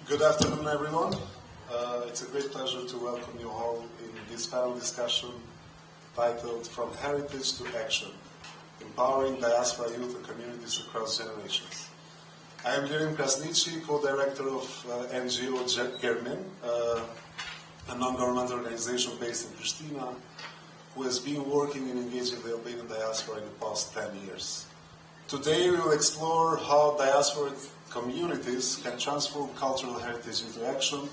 Good afternoon, everyone. It's a great pleasure to welcome you all in this panel discussion titled From Heritage to Action, Empowering Diaspora Youth and Communities Across Generations. I am Lirin Krasnici, co-director of NGO Germin, a non-governmental organization based in Pristina, who has been working and engaging the Albanian diaspora in the past 10 years. Today we will explore how diasporic communities can transform cultural heritage into action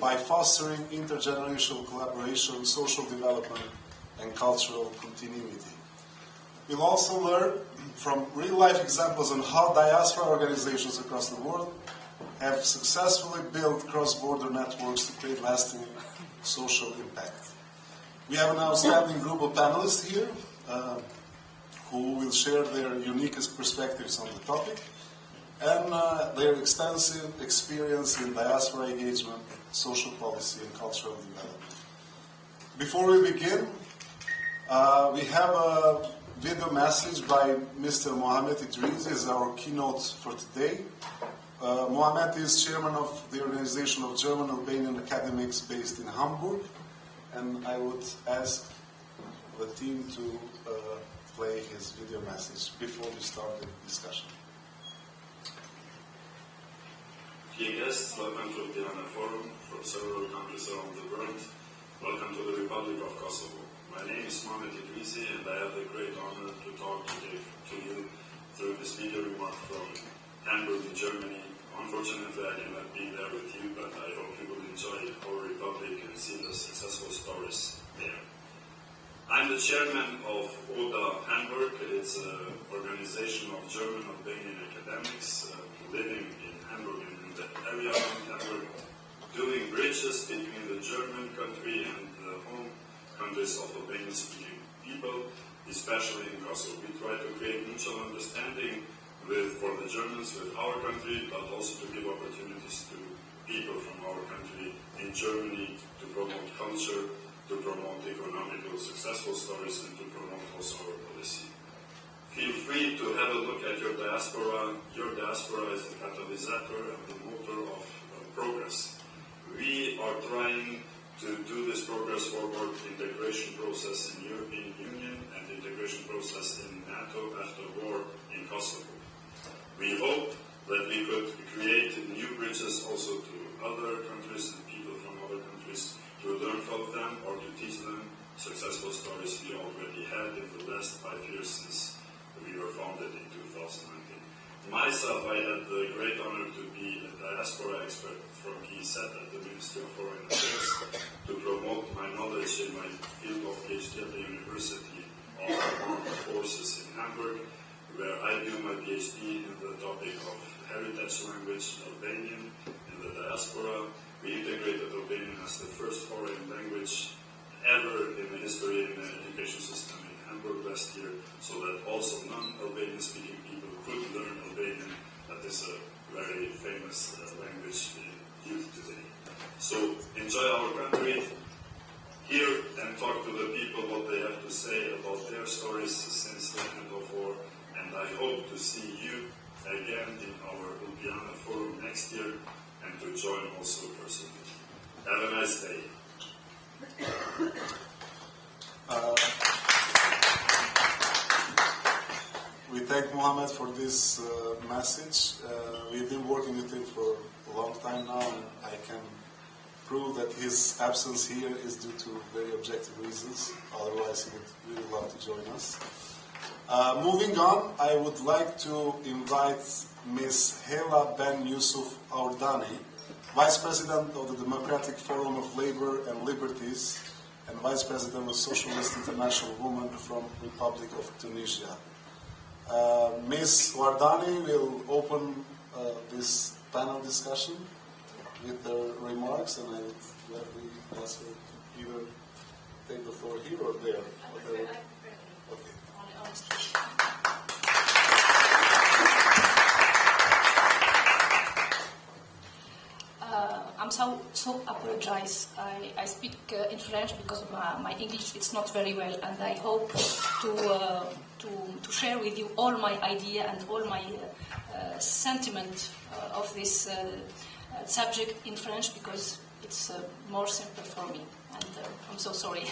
by fostering intergenerational collaboration, social development, and cultural continuity. We'll also learn from real-life examples on how diaspora organizations across the world have successfully built cross-border networks to create lasting social impact. We have an outstanding group of panelists here who will share their uniquest perspectives on the topic and their extensive experience in diaspora engagement, social policy, and cultural development. Before we begin, we have a video message by Mr. Mohamed Idrizi as our keynote for today. Mohamed is chairman of the Organization of German Albanian Academics based in Hamburg, and I would ask the team to play his video message before we start the discussion. Dear guests, welcome to Ulpiana Forum from several countries around the world. Welcome to the Republic of Kosovo. My name is Mohamed Idrizi, and I have the great honor to talk today to you through this video remark from Hamburg in Germany. Unfortunately, I cannot be there with you, but I hope you will enjoy our Republic and see the successful stories there. I'm the chairman of ODA Hamburg. It's an organization of German Albanian academics living in Hamburg and in the area around Hamburg, doing bridges between the German country and the home countries of Albanian-speaking people, especially in Kosovo. We try to create mutual understanding for the Germans with our country, but also to give opportunities to people from our country in Germany to promote culture, to promote economical successful stories, and to promote also our policy. Feel free to have a look at your diaspora. Your diaspora is the catalyst and the motor of progress. We are trying to do this progress forward integration process in European Union and integration process in NATO after war in Kosovo. We hope that we could create new bridges also to other countries and people from other countries to learn from them or to teach them successful stories we already had in the last 5 years since we were founded in 2019. Myself, I had the great honor to be a diaspora expert from GIZ at the Ministry of Foreign Affairs to promote my knowledge in my field of PhD at the University of Armed Forces in Hamburg, where I do my PhD in the topic of heritage language, Albanian, in the diaspora. We integrated Albanian as the first foreign language ever in the history in the education system in Hamburg last year, so that also non-Albanian speaking people could learn Albanian. That is a very famous language in youth today. So enjoy our country, hear and talk to the people what they have to say about their stories since the end of war, and I hope to see you again in our Ulpiana Forum next year, and to join also personally. Have a nice day. We thank Mohamed for this message. We've been working with him for a long time now, and I can prove that his absence here is due to very objective reasons. Otherwise, he would really love to join us. Moving on, I would like to invite Ms. Hela Ben Yusuf Aurdani, Vice President of the Democratic Forum of Labor and Liberties and Vice President of Socialist International Women from Republic of Tunisia. Ms. Aurdani will open this panel discussion with her remarks, and I would gladly ask her to either take the floor here or there. Whatever. Okay. I'm so apologize. I speak in French because my English it's not very well, and I hope to share with you all my idea and all my sentiment of this subject in French because it's more simple for me. And I'm so sorry.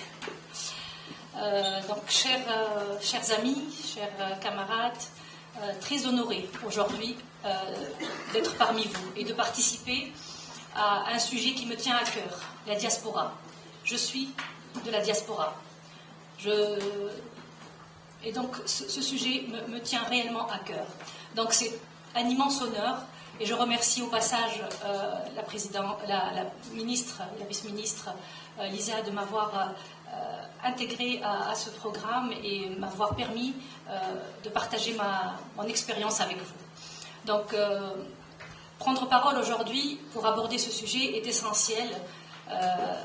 Donc, chers amis, chers camarades, très honorés aujourd'hui d'être parmi vous et de participer à un sujet qui me tient à cœur, la diaspora. Je suis de la diaspora. Et donc, ce sujet me tient réellement à cœur. Donc, c'est un immense honneur. Et je remercie au passage la ministre, la vice-ministre Lisa de m'avoir intégré à ce programme et m'avoir permis de partager mon expérience avec vous. Donc, prendre parole aujourd'hui pour aborder ce sujet est essentiel,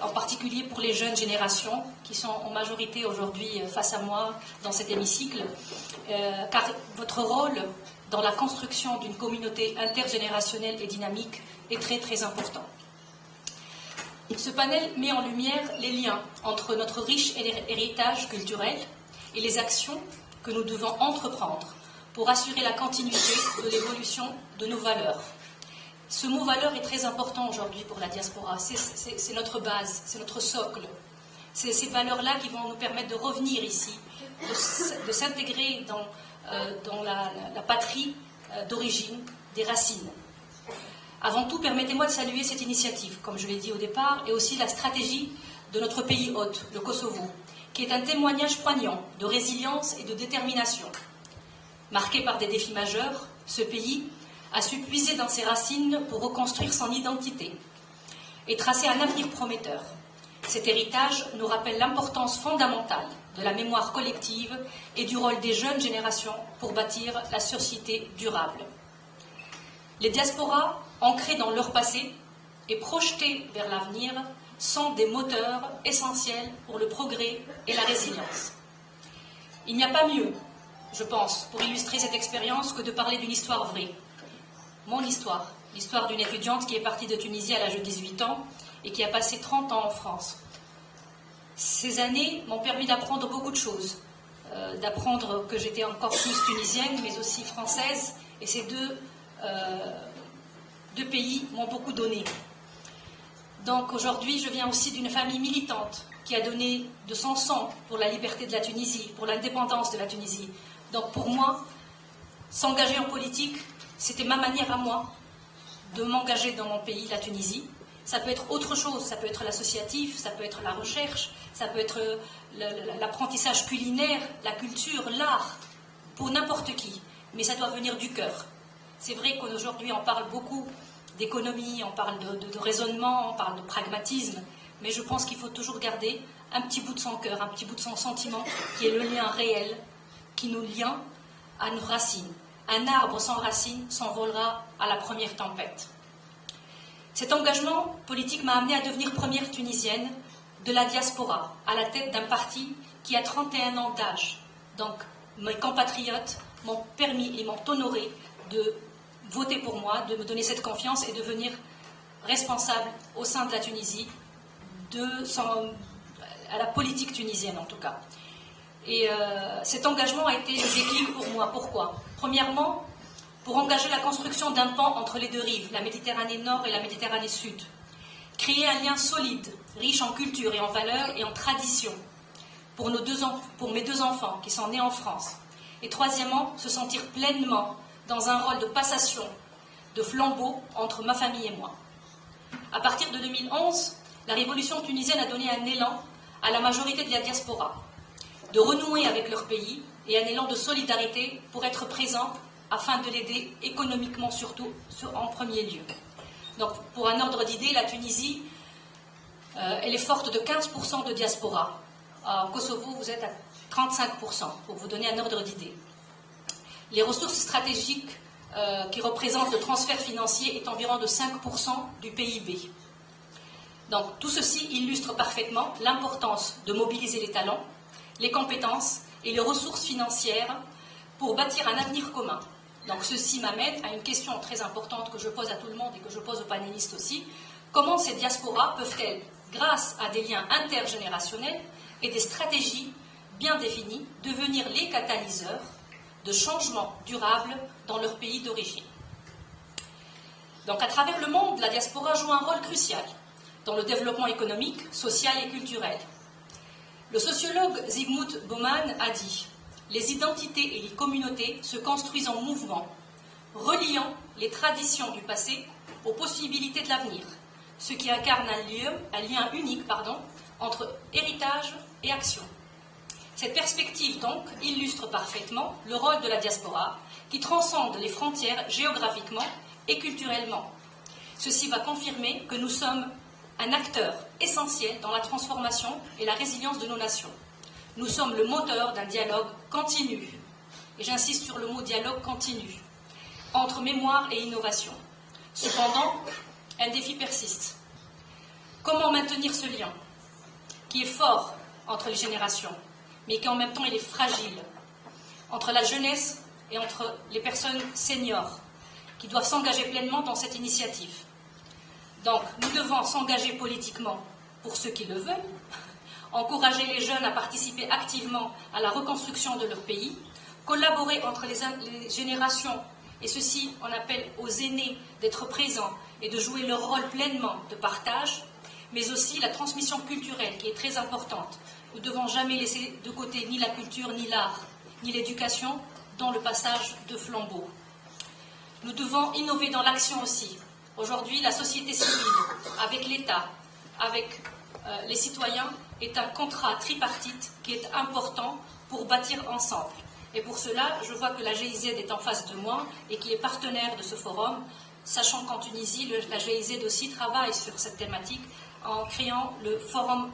en particulier pour les jeunes générations qui sont en majorité aujourd'hui face à moi dans cet hémicycle, car votre rôle dans la construction d'une communauté intergénérationnelle et dynamique est très très important. Ce panel met en lumière les liens entre notre riche héritage culturel et les actions que nous devons entreprendre pour assurer la continuité de l'évolution de nos valeurs. Ce mot « valeur » est très important aujourd'hui pour la diaspora. C'est notre base, c'est notre socle. C'est ces valeurs-là qui vont nous permettre de revenir ici, de s'intégrer dans la patrie d'origine, des racines. Avant tout, permettez-moi de saluer cette initiative, comme je l'ai dit au départ, et aussi la stratégie de notre pays hôte, le Kosovo, qui est un témoignage poignant de résilience et de détermination. Marqué par des défis majeurs, ce pays a su puiser dans ses racines pour reconstruire son identité et tracer un avenir prometteur. Cet héritage nous rappelle l'importance fondamentale de la mémoire collective et du rôle des jeunes générations pour bâtir la société durable. Les diasporas, ancrées dans leur passé et projetées vers l'avenir, sont des moteurs essentiels pour le progrès et la résilience. Il n'y a pas mieux, je pense, pour illustrer cette expérience que de parler d'une histoire vraie. Mon histoire, l'histoire d'une étudiante qui est partie de Tunisie à l'âge de 18 ans et qui a passé 30 ans en France. Ces années m'ont permis d'apprendre beaucoup de choses, d'apprendre que j'étais encore plus tunisienne, mais aussi française, et ces deux pays m'ont beaucoup donné. Donc aujourd'hui, je viens aussi d'une famille militante qui a donné de son sang pour la liberté de la Tunisie, pour l'indépendance de la Tunisie. Donc pour moi, s'engager en politique, c'était ma manière à moi de m'engager dans mon pays, la Tunisie. Ça peut être autre chose, ça peut être l'associatif, ça peut être la recherche, ça peut être l'apprentissage culinaire, la culture, l'art, pour n'importe qui. Mais ça doit venir du cœur. C'est vrai qu'aujourd'hui on parle beaucoup d'économie, on parle de raisonnement, on parle de pragmatisme, mais je pense qu'il faut toujours garder un petit bout de son cœur, un petit bout de son sentiment, qui est le lien réel, qui nous lie à nos racines. Un arbre sans racines s'envolera à la première tempête. Cet engagement politique m'a amenée à devenir première tunisienne de la diaspora, à la tête d'un parti qui a 31 ans d'âge. Donc mes compatriotes m'ont permis et m'ont honoré de voter pour moi, de me donner cette confiance et de devenir responsable au sein de la Tunisie, à la politique tunisienne en tout cas. Et cet engagement a été le déclic pour moi. Pourquoi ? Premièrement, pour engager la construction d'un pont entre les deux rives, la Méditerranée Nord et la Méditerranée Sud. Créer un lien solide, riche en culture et en valeurs et en traditions, pour mes deux enfants qui sont nés en France. Et troisièmement, se sentir pleinement dans un rôle de passation, de flambeau entre ma famille et moi. À partir de 2011, la révolution tunisienne a donné un élan à la majorité de la diaspora, de renouer avec leur pays et un élan de solidarité pour être présent afin de l'aider économiquement surtout en premier lieu. Donc pour un ordre d'idée, la Tunisie, elle est forte de 15% de diaspora. En Kosovo, vous êtes à 35%, pour vous donner un ordre d'idée. Les ressources stratégiques qui représentent le transfert financier est environ de 5% du PIB. Donc tout ceci illustre parfaitement l'importance de mobiliser les talents, les compétences et les ressources financières pour bâtir un avenir commun. Donc ceci m'amène à une question très importante que je pose à tout le monde et que je pose aux panélistes aussi. Comment ces diasporas peuvent-elles, grâce à des liens intergénérationnels et des stratégies bien définies, devenir les catalyseurs de changements durables dans leur pays d'origine? Donc à travers le monde, la diaspora joue un rôle crucial dans le développement économique, social et culturel. Le sociologue Zygmunt Bauman a dit « Les identités et les communautés se construisent en mouvement, reliant les traditions du passé aux possibilités de l'avenir, ce qui incarne un lien unique entre héritage et action. » Cette perspective, donc, illustre parfaitement le rôle de la diaspora, qui transcende les frontières géographiquement et culturellement. Ceci va confirmer que nous sommes un acteur essentiel dans la transformation et la résilience de nos nations. Nous sommes le moteur d'un dialogue continu, et j'insiste sur le mot dialogue continu, entre mémoire et innovation. Cependant, un défi persiste. Comment maintenir ce lien, qui est fort entre les générations, mais qu'en même temps il est fragile, entre la jeunesse et entre les personnes seniors, qui doivent s'engager pleinement dans cette initiative. Donc, nous devons s'engager politiquement pour ceux qui le veulent, encourager les jeunes à participer activement à la reconstruction de leur pays, collaborer entre les générations, et ceci, on appelle aux aînés d'être présents et de jouer leur rôle pleinement de partage, mais aussi la transmission culturelle qui est très importante. Nous ne devons jamais laisser de côté ni la culture, ni l'art, ni l'éducation dans le passage de flambeau. Nous devons innover dans l'action aussi. Aujourd'hui, la société civile, avec l'État, avec les citoyens, est un contrat tripartite qui est important pour bâtir ensemble. Et pour cela, je vois que la GIZ est en face de moi et qui est partenaire de ce forum, sachant qu'en Tunisie, la GIZ aussi travaille sur cette thématique en créant le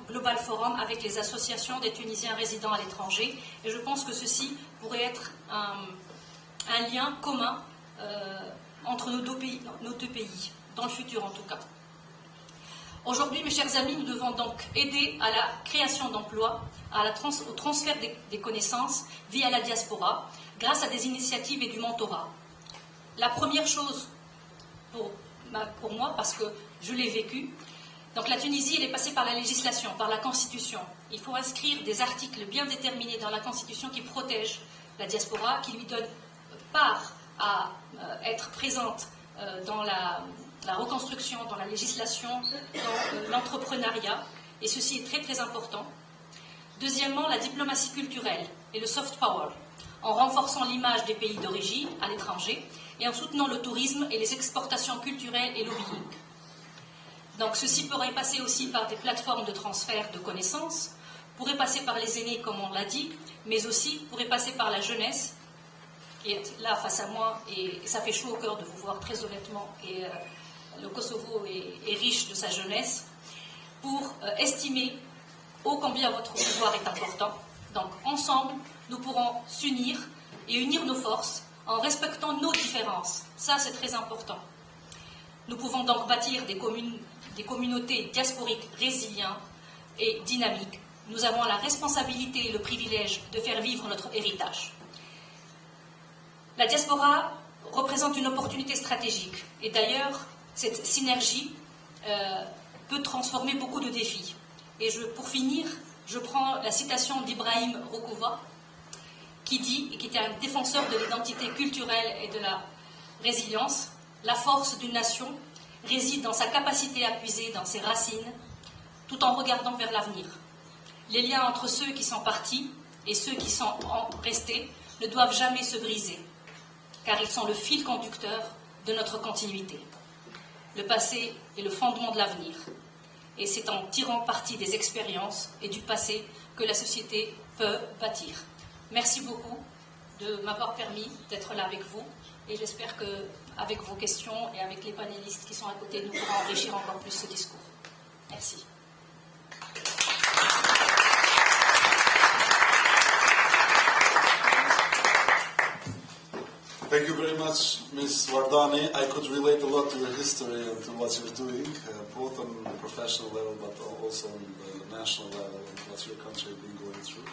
Global Forum avec les associations des Tunisiens résidant à l'étranger. Et je pense que ceci pourrait être un lien commun entre nos deux pays, dans le futur en tout cas. Aujourd'hui, mes chers amis, nous devons donc aider à la création d'emplois, au transfert des connaissances via la diaspora, grâce à des initiatives et du mentorat. La première chose pour moi, parce que je l'ai vécu, donc la Tunisie, elle est passée par la législation, par la Constitution. Il faut inscrire des articles bien déterminés dans la Constitution qui protègent la diaspora, qui lui donnent part à être présente dans la reconstruction, dans la législation, dans l'entrepreneuriat, et ceci est très très important. Deuxièmement, la diplomatie culturelle et le soft power, en renforçant l'image des pays d'origine à l'étranger et en soutenant le tourisme et les exportations culturelles et lobbying. Donc ceci pourrait passer aussi par des plateformes de transfert de connaissances, pourrait passer par les aînés comme on l'a dit, mais aussi pourrait passer par la jeunesse, qui est là face à moi, et ça fait chaud au cœur de vous voir très honnêtement, et le Kosovo est riche de sa jeunesse, pour estimer ô combien votre pouvoir est important. Donc ensemble, nous pourrons s'unir et unir nos forces en respectant nos différences. Ça, c'est très important. Nous pouvons donc bâtir des communautés diasporiques résilientes et dynamiques. Nous avons la responsabilité et le privilège de faire vivre notre héritage. La diaspora représente une opportunité stratégique. Et d'ailleurs, cette synergie peut transformer beaucoup de défis. Et pour finir, je prends la citation d'Ibrahim Rokouva, qui dit, et qui était un défenseur de l'identité culturelle et de la résilience, « La force d'une nation réside dans sa capacité à puiser dans ses racines, tout en regardant vers l'avenir. Les liens entre ceux qui sont partis et ceux qui sont restés ne doivent jamais se briser, car ils sont le fil conducteur de notre continuité. Le passé est le fondement de l'avenir. Et c'est en tirant parti des expériences et du passé que la société peut bâtir. » Merci beaucoup de m'avoir permis d'être là avec vous. Et j'espère qu'avec vos questions et avec les panélistes qui sont à côté, nous pourrons enrichir encore plus ce discours. Merci. Thank you very much, Ms. Wardani. I could relate a lot to your history and to what you're doing, both on the professional level, but also on the national level, and what your country has been going through.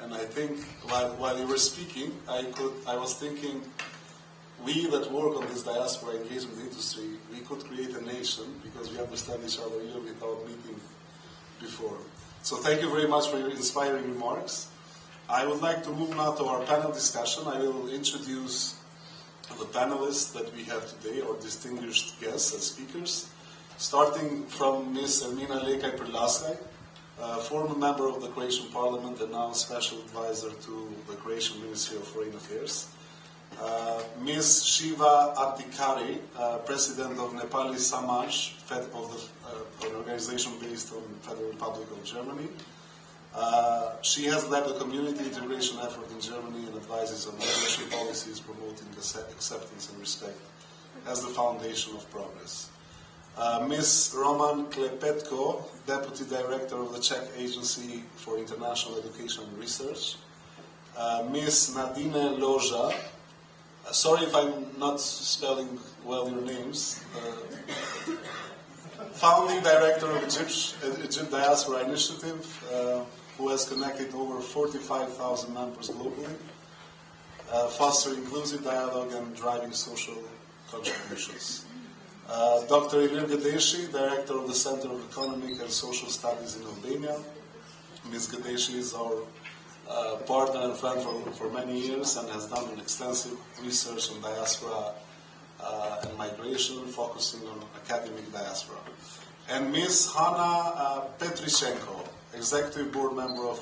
And I think, while you were speaking, I was thinking, we that work on this diaspora engagement industry, we could create a nation because we understand each other even without meeting before. So thank you very much for your inspiring remarks. I would like to move now to our panel discussion. I will introduce the panelists that we have today, our distinguished guests as speakers, starting from Ms. Ermina Lekaj-Prlaskaj, former member of the Croatian Parliament and now Special Advisor to the Croatian Ministry of Foreign Affairs. Ms. Shiva Abdikari, President of Nepali Samaj, an organization based on the Federal Republic of Germany. She has led the community integration effort in Germany and advises on migration policies promoting acceptance and respect as the foundation of progress. Ms. Roman Klepetko, Deputy Director of the Czech Agency for International Education and Research. Ms. Nadine Loja, sorry if I'm not spelling well your names, Founding Director of Egypt Diaspora Initiative, who has connected over 45,000 members globally, fostering inclusive dialogue and driving social contributions. Dr. Ilir Gadeshi, Director of the Center of Economic and Social Studies in Albania. Ms. Gadeshi is our partner and friend for many years and has done an extensive research on diaspora and migration, focusing on academic diaspora. And Ms. Hanna Petrichenko, Executive Board Member of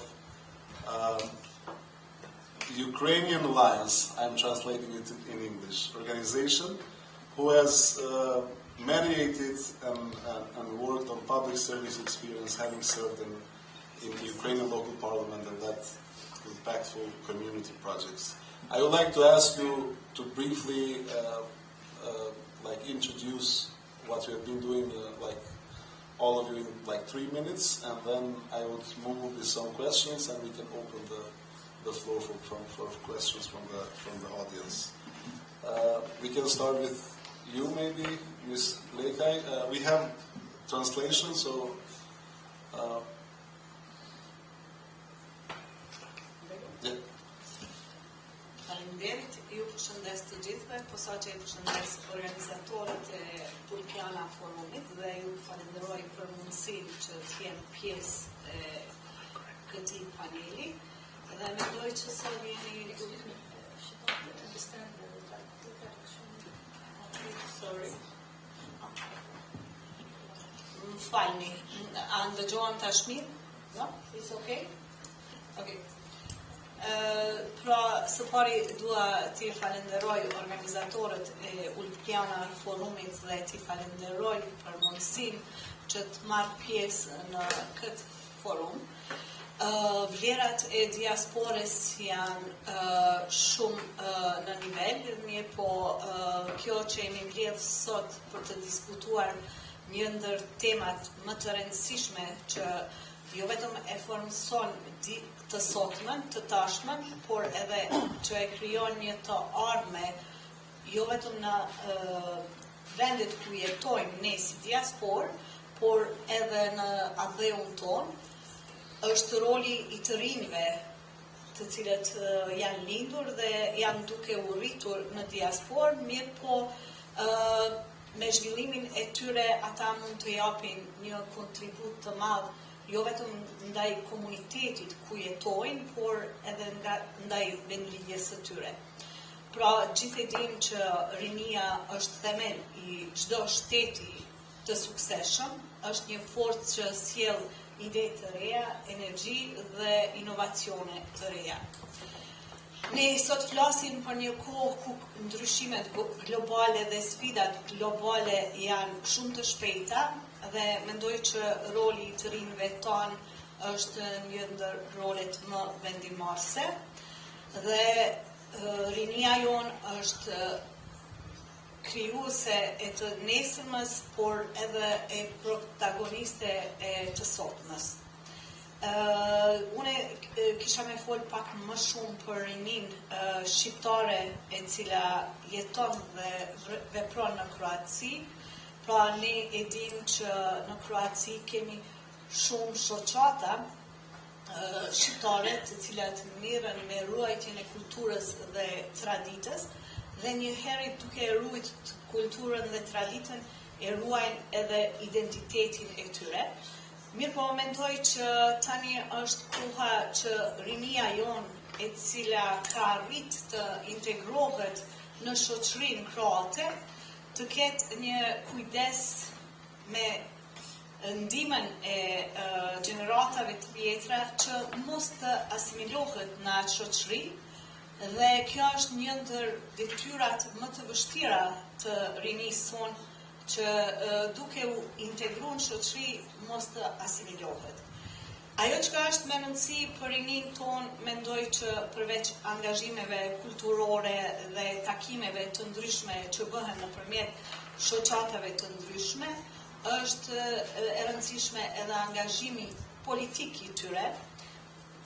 Ukrainian Alliance, I'm translating it in English, organization, who has mediated and worked on public service experience, having served in the Ukrainian local parliament and led impactful community projects. I would like to ask you to briefly introduce what we have been doing, all of you in 3 minutes, and then I would move with some questions, and we can open the floor for questions from the audience. We can start with you, maybe, Ms. Lekaj. We have translation, so. Faleminderit, ju përshëndes të gjithëve, posa që i përshëndes organizatorët e Ulpiana forumit dhe ju falenderoj për mundësinë që të jem pjesë e këtij paneli dhe mendoj që sot jeni sorry. Më falni, a ndëgjohem tash mirë? No? It's okay? Okay. Pra, së pari dua t'i falenderoj organizatorët e Ulpiana forumit dhe t'i falenderoj për mundësinë që të marrë pjesë në këtë forum. Vlerat e diaspores janë shumë në nivel, mirë po kjo që jemi mbledhur sot për të diskutuar një ndër temat më të rëndësishme që jo vetëm e formson të sotmen, të tashmen, por edhe që e krijon një të ardhme, jo vetëm në vendet ku jetojmë ne si diasporë, por edhe në adheun tonë, është roli i të rinjve, të cilët janë lindur dhe janë duke u rritur në diasporë, mirë po me zhvillimin e tyre ata mund të japin një kontribut të madh jo vetëm ndaj komunitetit ku jetojnë, por edhe ndaj vendlidhjes së tyre. Pra, gjithë e dim që rinia është themel i çdo shteti të suksesshëm, është një forcë që sjell ide të reja, energji dhe inovacione të reja. Ne sot flasim për një kohë ku ndryshimet globale dhe sfidat globale janë shumë të shpejta, dhe mendoj që roli i të rinjve tonë është një ndër rolet më vendimarrëse dhe rinia jonë është krijuese e të nesërmës, por edhe e protagoniste e të sotmës. Une kisha me fol pak më shumë për rinin shqiptare e cila jeton dhe vepron në Kroaci. Pra, ne e dim që në Kroaci kemi shumë shoqata shqiptare të cilat mirën me ruajtjen e kulturës dhe traditës dhe njëherë duke ruajtur kulturën dhe traditën e ruajnë edhe identitetin e tyre. Mirë po mendoj që tani është koha që rinia jonë e cila ka arrit të integrohet në shoqërinë kroate të ketë një kujdes me ndihmën e gjeneratave të vjetra që mos të asimilohet në atë shoqëri, dhe kjo është një ndër detyrat më të vështira të rinisë sonë që duke u integru në shoqëri mos të asimilohet. Ajo që është me rëndësi për rinin tonë, mendoj që përveç angazhimeve kulturore dhe takimeve të ndryshme që bëhen nëpërmjet shoqatave të ndryshme, është e rëndësishme edhe angazhimi politik i tyre,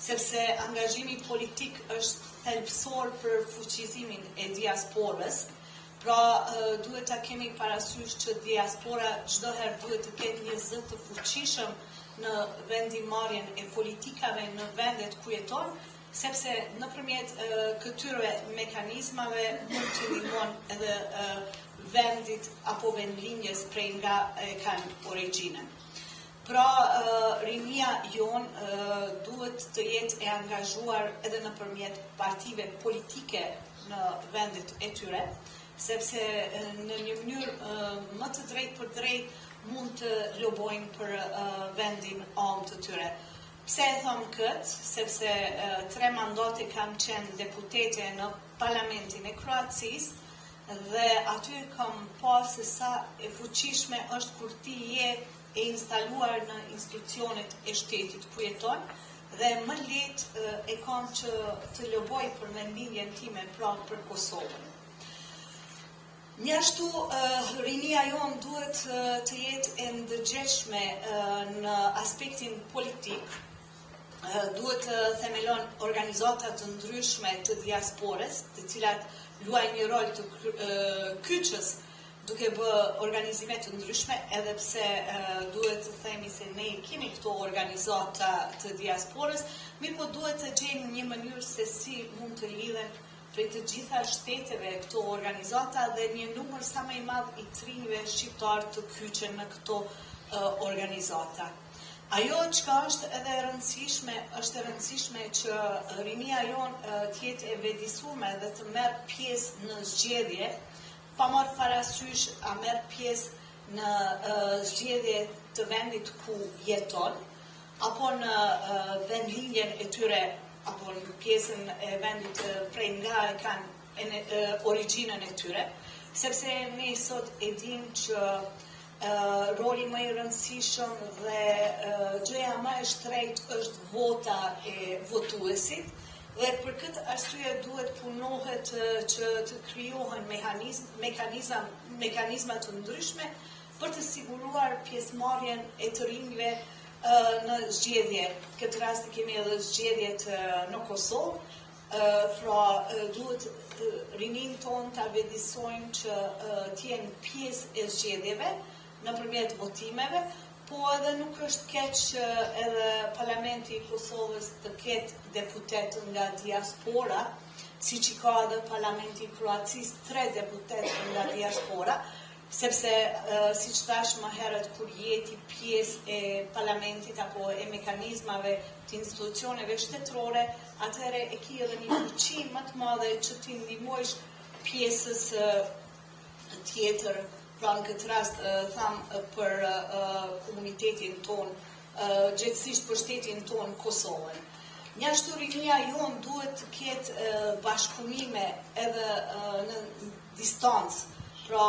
sepse angazhimi politik është thelbësor për fuqizimin e diasporës. Pra, duhet ta kemi parasysh që diaspora çdo herë duhet të ketë një zë të fuqishëm në vendimarrjen e politikave në vendet ku jeton, sepse nëpërmjet këtyre mekanizmave mund të ndihmon edhe vendit apo vendlinjes prej nga e kanë origjinën. Pra, rinia jonë duhet të jetë e angazhuar edhe nëpërmjet partive politike në vendet e tyre, sepse në një mënyrë më të drejtë për drejtë mund të lobojnë për vendin anë të tyre. Pse e thom këtë? Sepse 3 mandate kam qenë deputete në parlamentin e Kroacisë dhe aty kam parë se sa e fuqishme është kur ti je e instaluar në institucionet e shtetit ku jeton dhe më lehtë e kam që të loboj për mendjen time pra për Kosovën. Njashtu, rinia jonë duhet të jetë e ndërgjegjshme në aspektin politik, duhet të themelon organizata të ndryshme të diasporës, të cilat luajnë një rol të kyçës duke bë organizime të ndryshme, edhe pse duhet të themi se ne kemi këto organizata të diasporës, mirë po duhet të gjejmë një mënyrë se si mund të lidhen prej të gjitha shteteve këto organizata dhe një numër sa më i madh i trinjve shqiptar të kyçen në këto organizata. Ajo çka është edhe e rëndësishme që rinia jonë të jetë e vetëdijshme dhe të merr pjesë në zgjedhje, pa marrë parasysh a merr pjesë në zgjedhje të vendit ku jeton, apo në vendlinjen e tyre apo në pjesën e vendit prej nga e kanë origjinën e tyre, sepse ne sot e dim që roli më i rëndësishëm dhe gjëja më e shtrenjtë është vota e votuesit, dhe për këtë arsye duhet punohet që të krijohen mekanizma të ndryshme për të siguruar pjesëmarrjen e të rinjve në zgjedhje. Këtë rast kemi edhe zgjedhjet në Kosovë, pra duhet rinin tonë ta vetëdijsojnë që të jenë pjesë e zgjedhjeve nëpërmjet votimeve, po edhe nuk është keq që edhe Parlamenti i Kosovës të ketë deputet nga diaspora, siç i ka edhe Parlamenti i Kroacisë 3 deputet nga diaspora, sepse, siç thash më herët, kur jeti pjesë e parlamentit apo e mekanizmave të institucioneve shtetërore, atëherë e ki edhe një fuqi më të madhe që ti ndihmojsh pjesës tjetër, pra në këtë rast tham për komunitetin ton, gjithësisht për shtetin ton Kosovën. Njashtu rinia jonë duhet të ketë bashkëpunime edhe në distancë, pra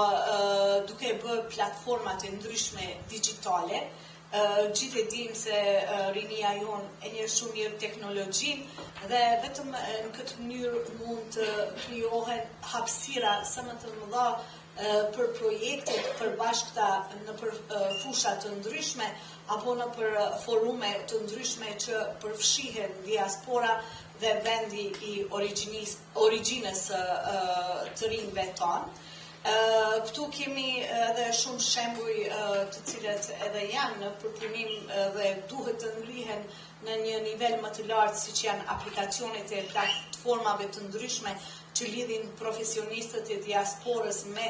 duke bë platformat e ndryshme digjitale, gjithë e dim se rinia jonë e njeh shumë mirë teknologjinë dhe vetëm në këtë mënyrë mund të krijohen hapësira sa më të mëdha për projekte të përbashkëta në fusha të ndryshme apo në për forume të ndryshme që përfshihen diaspora dhe vendi i origjinës të rinjve tonë. Këtu kemi edhe shumë shembuj të cilët edhe janë në përpunim dhe duhet të ngrihen në një nivel më të lartë, siç janë aplikacionet e platformave të ndryshme që lidhin profesionistët e diasporës me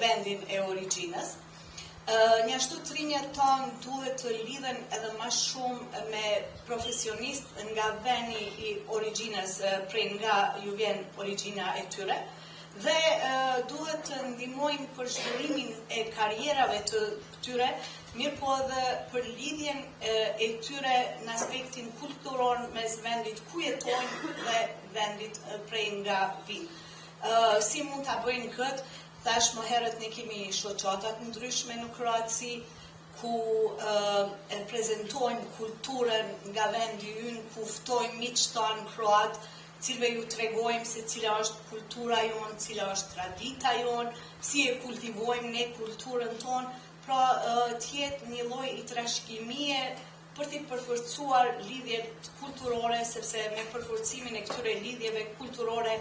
vendin e origjinës. Njashtu rinjët tonë duhet të lidhen edhe më shumë me profesionistë nga vendi i origjinës, prej nga ju vjen origjina e tyre, Dhe duhet të ndihmojmë për zhvillimin e karrierave të këtyre, mirë po edhe për lidhjen e tyre në aspektin kulturor mes vendit ku jetojnë dhe vendit prej nga vinë. Si mund ta bëjnë këtë? Tash më herët ne kemi shoqata të ndryshme në Kroaci ku e prezantojmë kulturën nga vendi ynë, ku ftojmë miqtë tanë kroat, cilëve ju tregojmë se cila është kultura jonë, cila është tradita jonë, si e kultivojmë ne kulturën tonë, pra t'jetë një lloj i trashëgimie për t'i përforcuar lidhjet kulturore, sepse me përforcimin e këtyre lidhjeve kulturore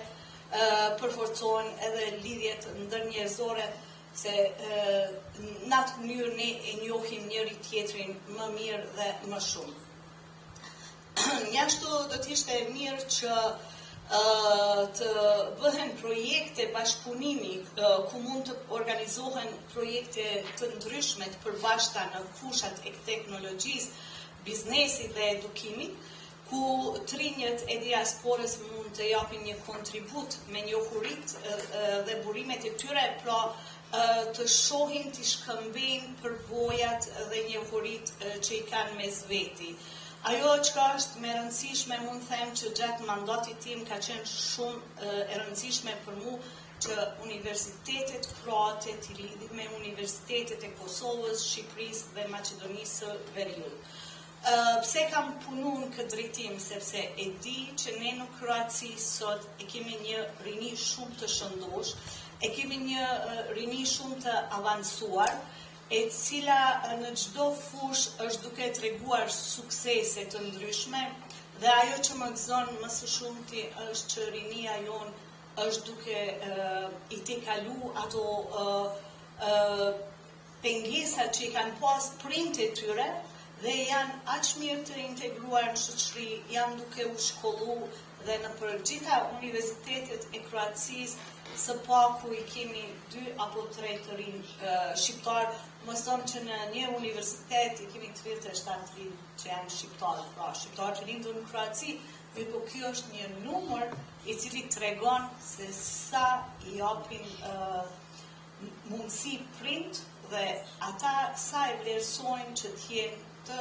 përforcohen edhe lidhjet ndërnjerëzore, se në atë mënyrë ne e njohim njëri tjetrin më mirë dhe më shumë. Njashtu do t'ishte mirë që të bëhen projekte bashkëpunimi ku mund të organizohen projekte të ndryshme të përbashkëta në fushat e teknologjisë, biznesit dhe edukimit, ku të rinjët e diasporës mund të japin një kontribut me njohuritë dhe burimet e tyre, pra të shohin, të shkëmbejnë përvojat dhe njohuritë që i kanë mes veti. Ajo që është me rëndësishme, mund them që gjatë mandatit tim ka qenë shumë e rëndësishme për mu që universitetet kroate të lidhin me universitetet e Kosovës, Shqipërisë dhe Maqedonisë së Veriut. Pse kam punu në këtë drejtim? Sepse e di që ne në Kroaci sot e kemi një rini shumë të shëndosh, e kemi një rini shumë të avancuar, e cila në çdo fush është duke treguar suksese të ndryshme, dhe ajo që më gëzon më së shumti është që rinia jonë është duke i tejkalu ato pengesa që i kanë pas prindët e tyre, dhe janë aq mirë të integruar në shoqëri, janë duke u shkollu, dhe në për gjitha universitetet e Kroacisë, së paku i kemi 2 apo 3 të rinë shqiptar, mëson që në një universitet i kemi 37 rinë që janë shqiptarë, pra shqiptarë që lindur në Kroaci, mirë po kjo është një numër i cili tregon se sa i japin mundësi prind dhe ata sa e vlerësojnë që t'jenë të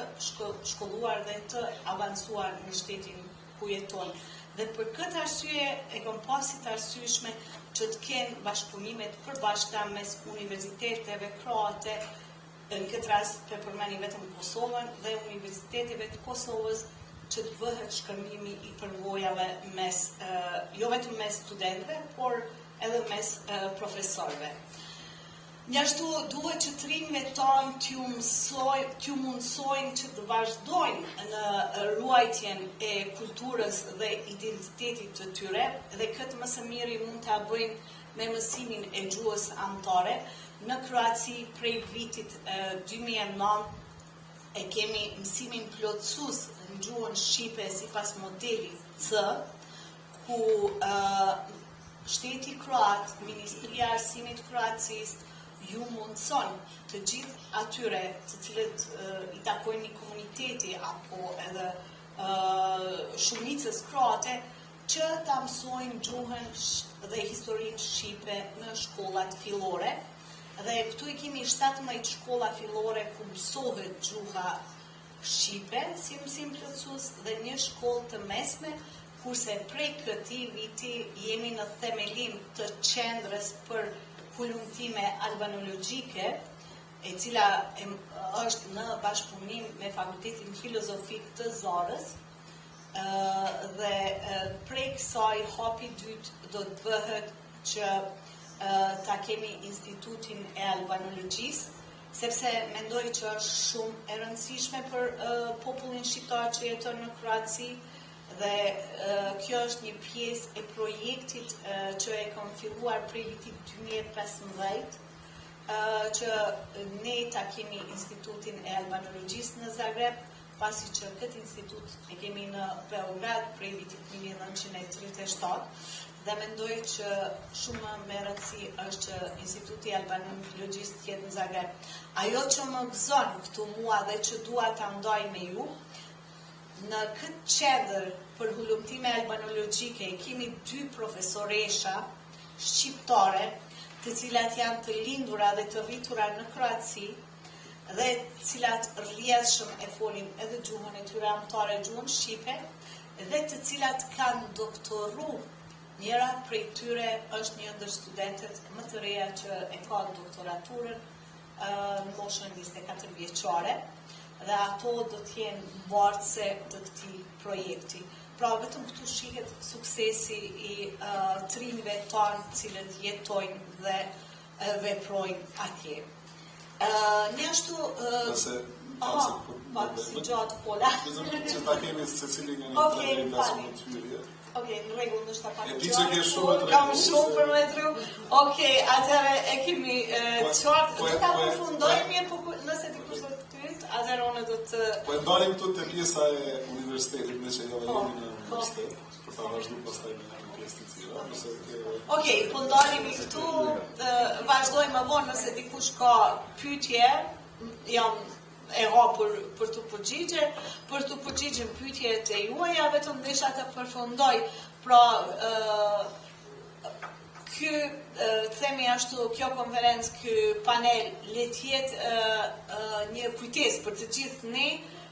shkolluar dhe të avancuar në shtetin ku jetojnë. Dhe për këtë arsye e kam pasit arsyeshme që të kenë bashkëpunimet përbashkëta mes universiteteve kroate, në këtë rast përmeni vetëm Kosovën, dhe universiteteve të Kosovës, që të bëhet shkëmbimi i përvojave mes, jo vetëm mes studentëve, por edhe mes profesorëve. Njashtu duhet që të rinjtë tonë t'ju mundsojnë që të vazhdojnë në ruajtjen e kulturës dhe identitetit të tyre, dhe këtë më së miri mund t'a bëjnë me mësimin e gjuhës anëtare. Në Kroaci prej vitit 2009 e kemi mësimin plotësues në gjuhën shqipe sipas modelit C, ku shteti kroat, Ministria e Arsimit Kroacisë, ju mundson të gjithë atyre të cilët i takojnë një komuniteti apo edhe shumicës kroate që ta mësojnë gjuhën dhe historinë shqipe në shkollat fillore. Dhe këtu i kemi 17 shkolla fillore ku mësohet gjuha shqipe si mësim plotësues dhe një shkollë të mesme, kurse prej këtij viti jemi në themelim të qendrës për kulumtime albanologjike, e cila është në bashkëpunim me Fakultetin Filozofik të Zarës, dhe prej kësaj hapi dytë do të bëhet që ta kemi Institutin e Albanologjisë, sepse mendoj që është shumë e rëndësishme për popullin shqiptar që jeton në Kroaci, dhe kjo është një pjesë e projektit që e kam filluar prej vitit 2015, që ne ta kemi Institutin e Albanologjisë në Zagreb, pasi që këtë institut e kemi në Beograd prej vitit 1937, dhe mendoj që shumë me rëndësi është që Instituti i Albanologjisë të jetë në Zagreb. Ajo që më gëzon këtu mua dhe që dua ta ndaj me ju, në këtë qendër për hulumtime albanologjike kemi 2 profesoresha shqiptare, të cilat janë të lindura dhe të rritura në Kroaci, dhe cilat rrjedhshëm e folin edhe gjuhën e tyre anëtare, gjuhën shqipe, dhe të cilat kanë doktoru. Njëra prej tyre është një ndër studentet më të reja që e ka doktoraturën në moshën 24 vjeçare, dhe ato do të jenë mbartëse të këtij projekti. Pra vetëm këtu shihet suksesi i të rinjve tanë cilët jetojnë dhe veprojnë atje. Ne ashtu... si gjatë pola. Që ta kemi se cili nga një të rejnë lasë më të hyrje. Okej, në regull, nështë ta pak e di që ke shumë të kam shumë për me të regu. Okej, atëherë e kemi qartë, do ta përfundojmë nëse ti kush do të pyet, atëherë unë do të... Po e ndalim këtu të pjesa e universitetit, me që jave jemi në universitet, për ta vazhdu pastaj me një pjesë të tjera. Okej, po ndalimi këtu, vazhdojmë më vonë nëse dikush ka pyetje, jam e ha për të përgjigje pyetjet e juaja, vetëm desha të përfundoj. Pra, themi ashtu, kjo konferencë, ky panel, le të jetë një kujtesë për të gjithë ne,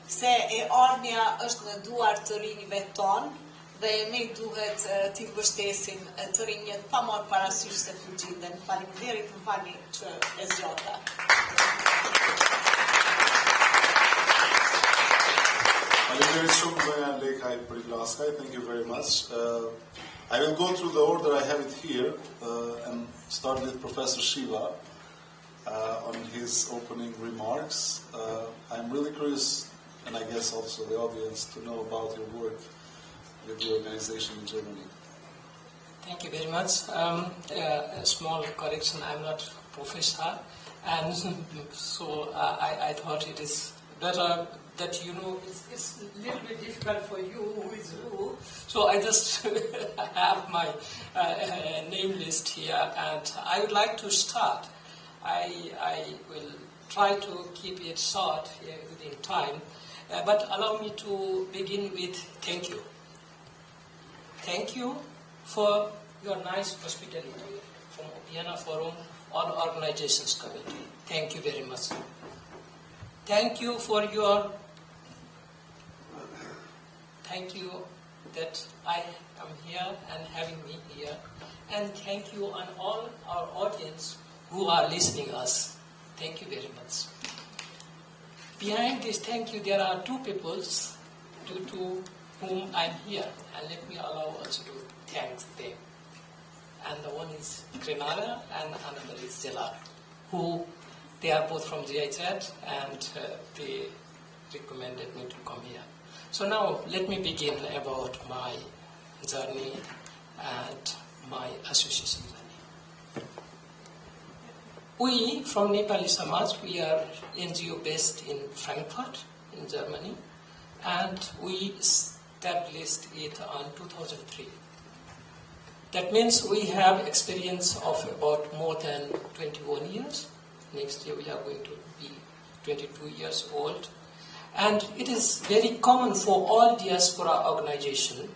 se e ardhmja është në duar të rinjve tonë, dhe ne duhet t'i mbështesim të rinjët pa marrë parasysh se ku gjenden. Faleminderit, më falni që e zgjata. Thank you very much. I will go through the order I have it here and start with Professor Shiva on his opening remarks. I'm really curious, and I guess also the audience, to know about your work with the organization in Germany. Thank you very much. A small correction, I'm not professor, and so I thought it is better that you know it's a little bit difficult for you who is who. So I just have my name list here, and I would like to start. I will try to keep it short within time, but allow me to begin with thank you. Thank you for your nice hospitality from Ulpiana Forum on Organizations Committee. Thank you very much. Thank you for your... Thank you that I am here and having me here. And thank you on all our audience who are listening us. Thank you very much. Behind this thank you, there are two peoples due to whom I'm here. And let me allow also to thank them. And the one is Grenada and another is Zela, who they are both from GIZ and they recommended me to come here. So now let me begin about my journey and my association journey. We from Nepali Samaj, we are NGO based in Frankfurt in Germany, and we established it in 2003. That means we have experience of about more than 21 years. Next year we are going to be 22 years old. And it is very common for all diaspora organizations.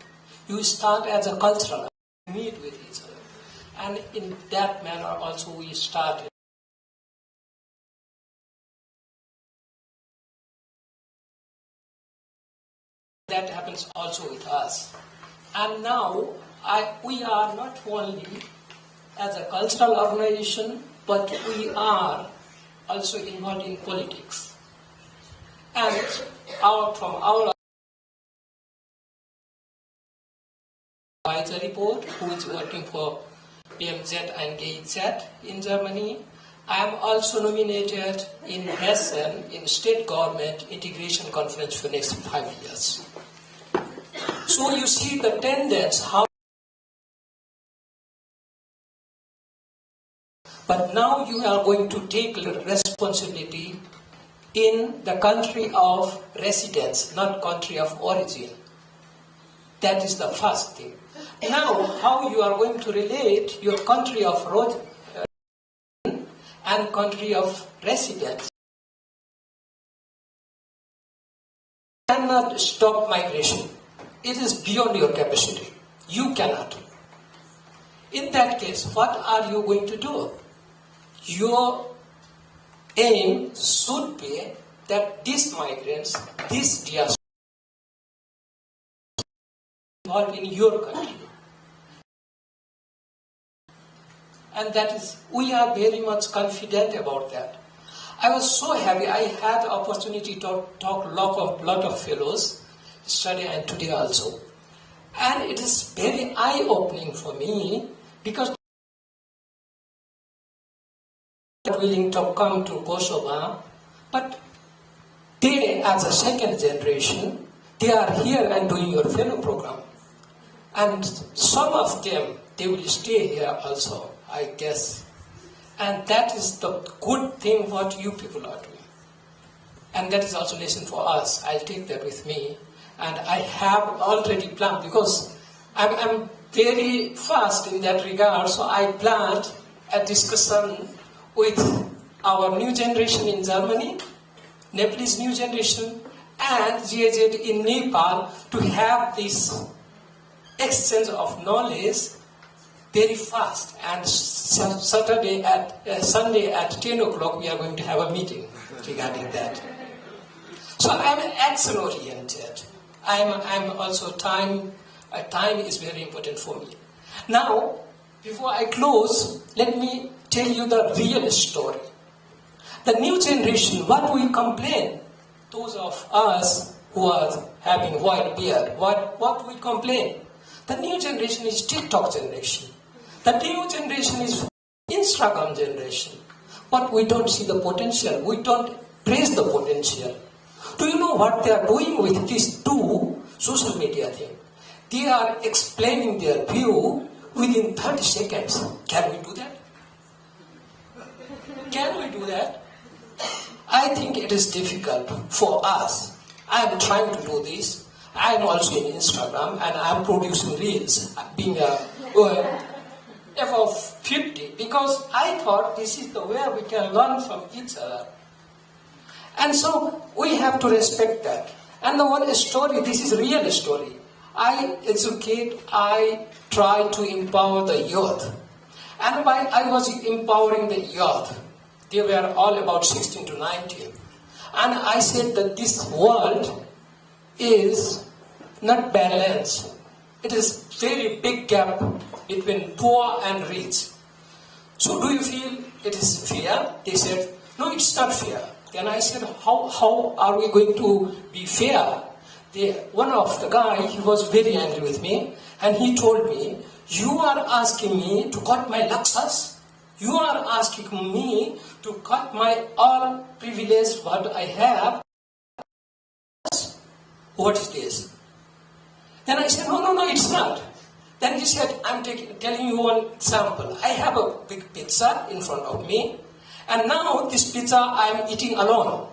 You start as a cultural, meet with each other. And in that manner also we started. That happens also with us. And now we are not only as a cultural organization, but we are also involved in politics. And from our advisory board, who is working for BMZ and GIZ in Germany, I am also nominated in Hessen in State Government Integration Conference for the next 5 years. So you see the tendency how. But now you are going to take responsibility in the country of residence, not country of origin. That is the first thing. Now, how you are going to relate your country of origin and country of residence. You cannot stop migration. It is beyond your capacity. You cannot. In that case, what are you going to do? Your aim should be that these migrants, these diaspora, involved in your country. And that is, we are very much confident about that. I was so happy. I had the opportunity to talk lot of fellows yesterday and today also. And it is very eye-opening for me because they are willing to come to Kosovo, but they, as a second generation, they are here and doing your fellow program. And some of them, they will stay here also, I guess. And that is the good thing what you people are doing. And that is also lesson for us. I'll take that with me. And I have already planned, because I'm very fast in that regard, so I planned a discussion with our new generation in Germany, Nepalese new generation, and GAZ in Nepal to have this exchange of knowledge very fast. And Sunday at 10 o'clock we are going to have a meeting regarding that. So I'm action oriented. I'm also time is very important for me. Now, before I close, let me tell you the real story. The new generation, what we complain, those of us who are having white beard, what we complain. The new generation is TikTok generation. The new generation is Instagram generation. But we don't see the potential. We don't praise the potential. Do you know what they are doing with these two social media thing? They are explaining their view within 30 seconds. Can we do that? Can we do that? I think it is difficult for us. I am trying to do this. I am also in Instagram and I am producing reels, being above 50, because I thought this is the way we can learn from each other. And so we have to respect that. And the one story, this is a real story. I educate, I try to empower the youth. And while I was empowering the youth, they were all about 16 to 19. And I said that this world is not balanced. It is very big gap between poor and rich. So do you feel it is fair? They said, no, it's not fair. Then I said, how are we going to be fair? One of the guy, he was very angry with me, and he told me, you are asking me to cut my laksas? You are asking me to cut my all privilege what I have? What is this? Then I said, no, it's not. Then he said, I'm telling you one example. I have a big pizza in front of me, and now this pizza I am eating alone.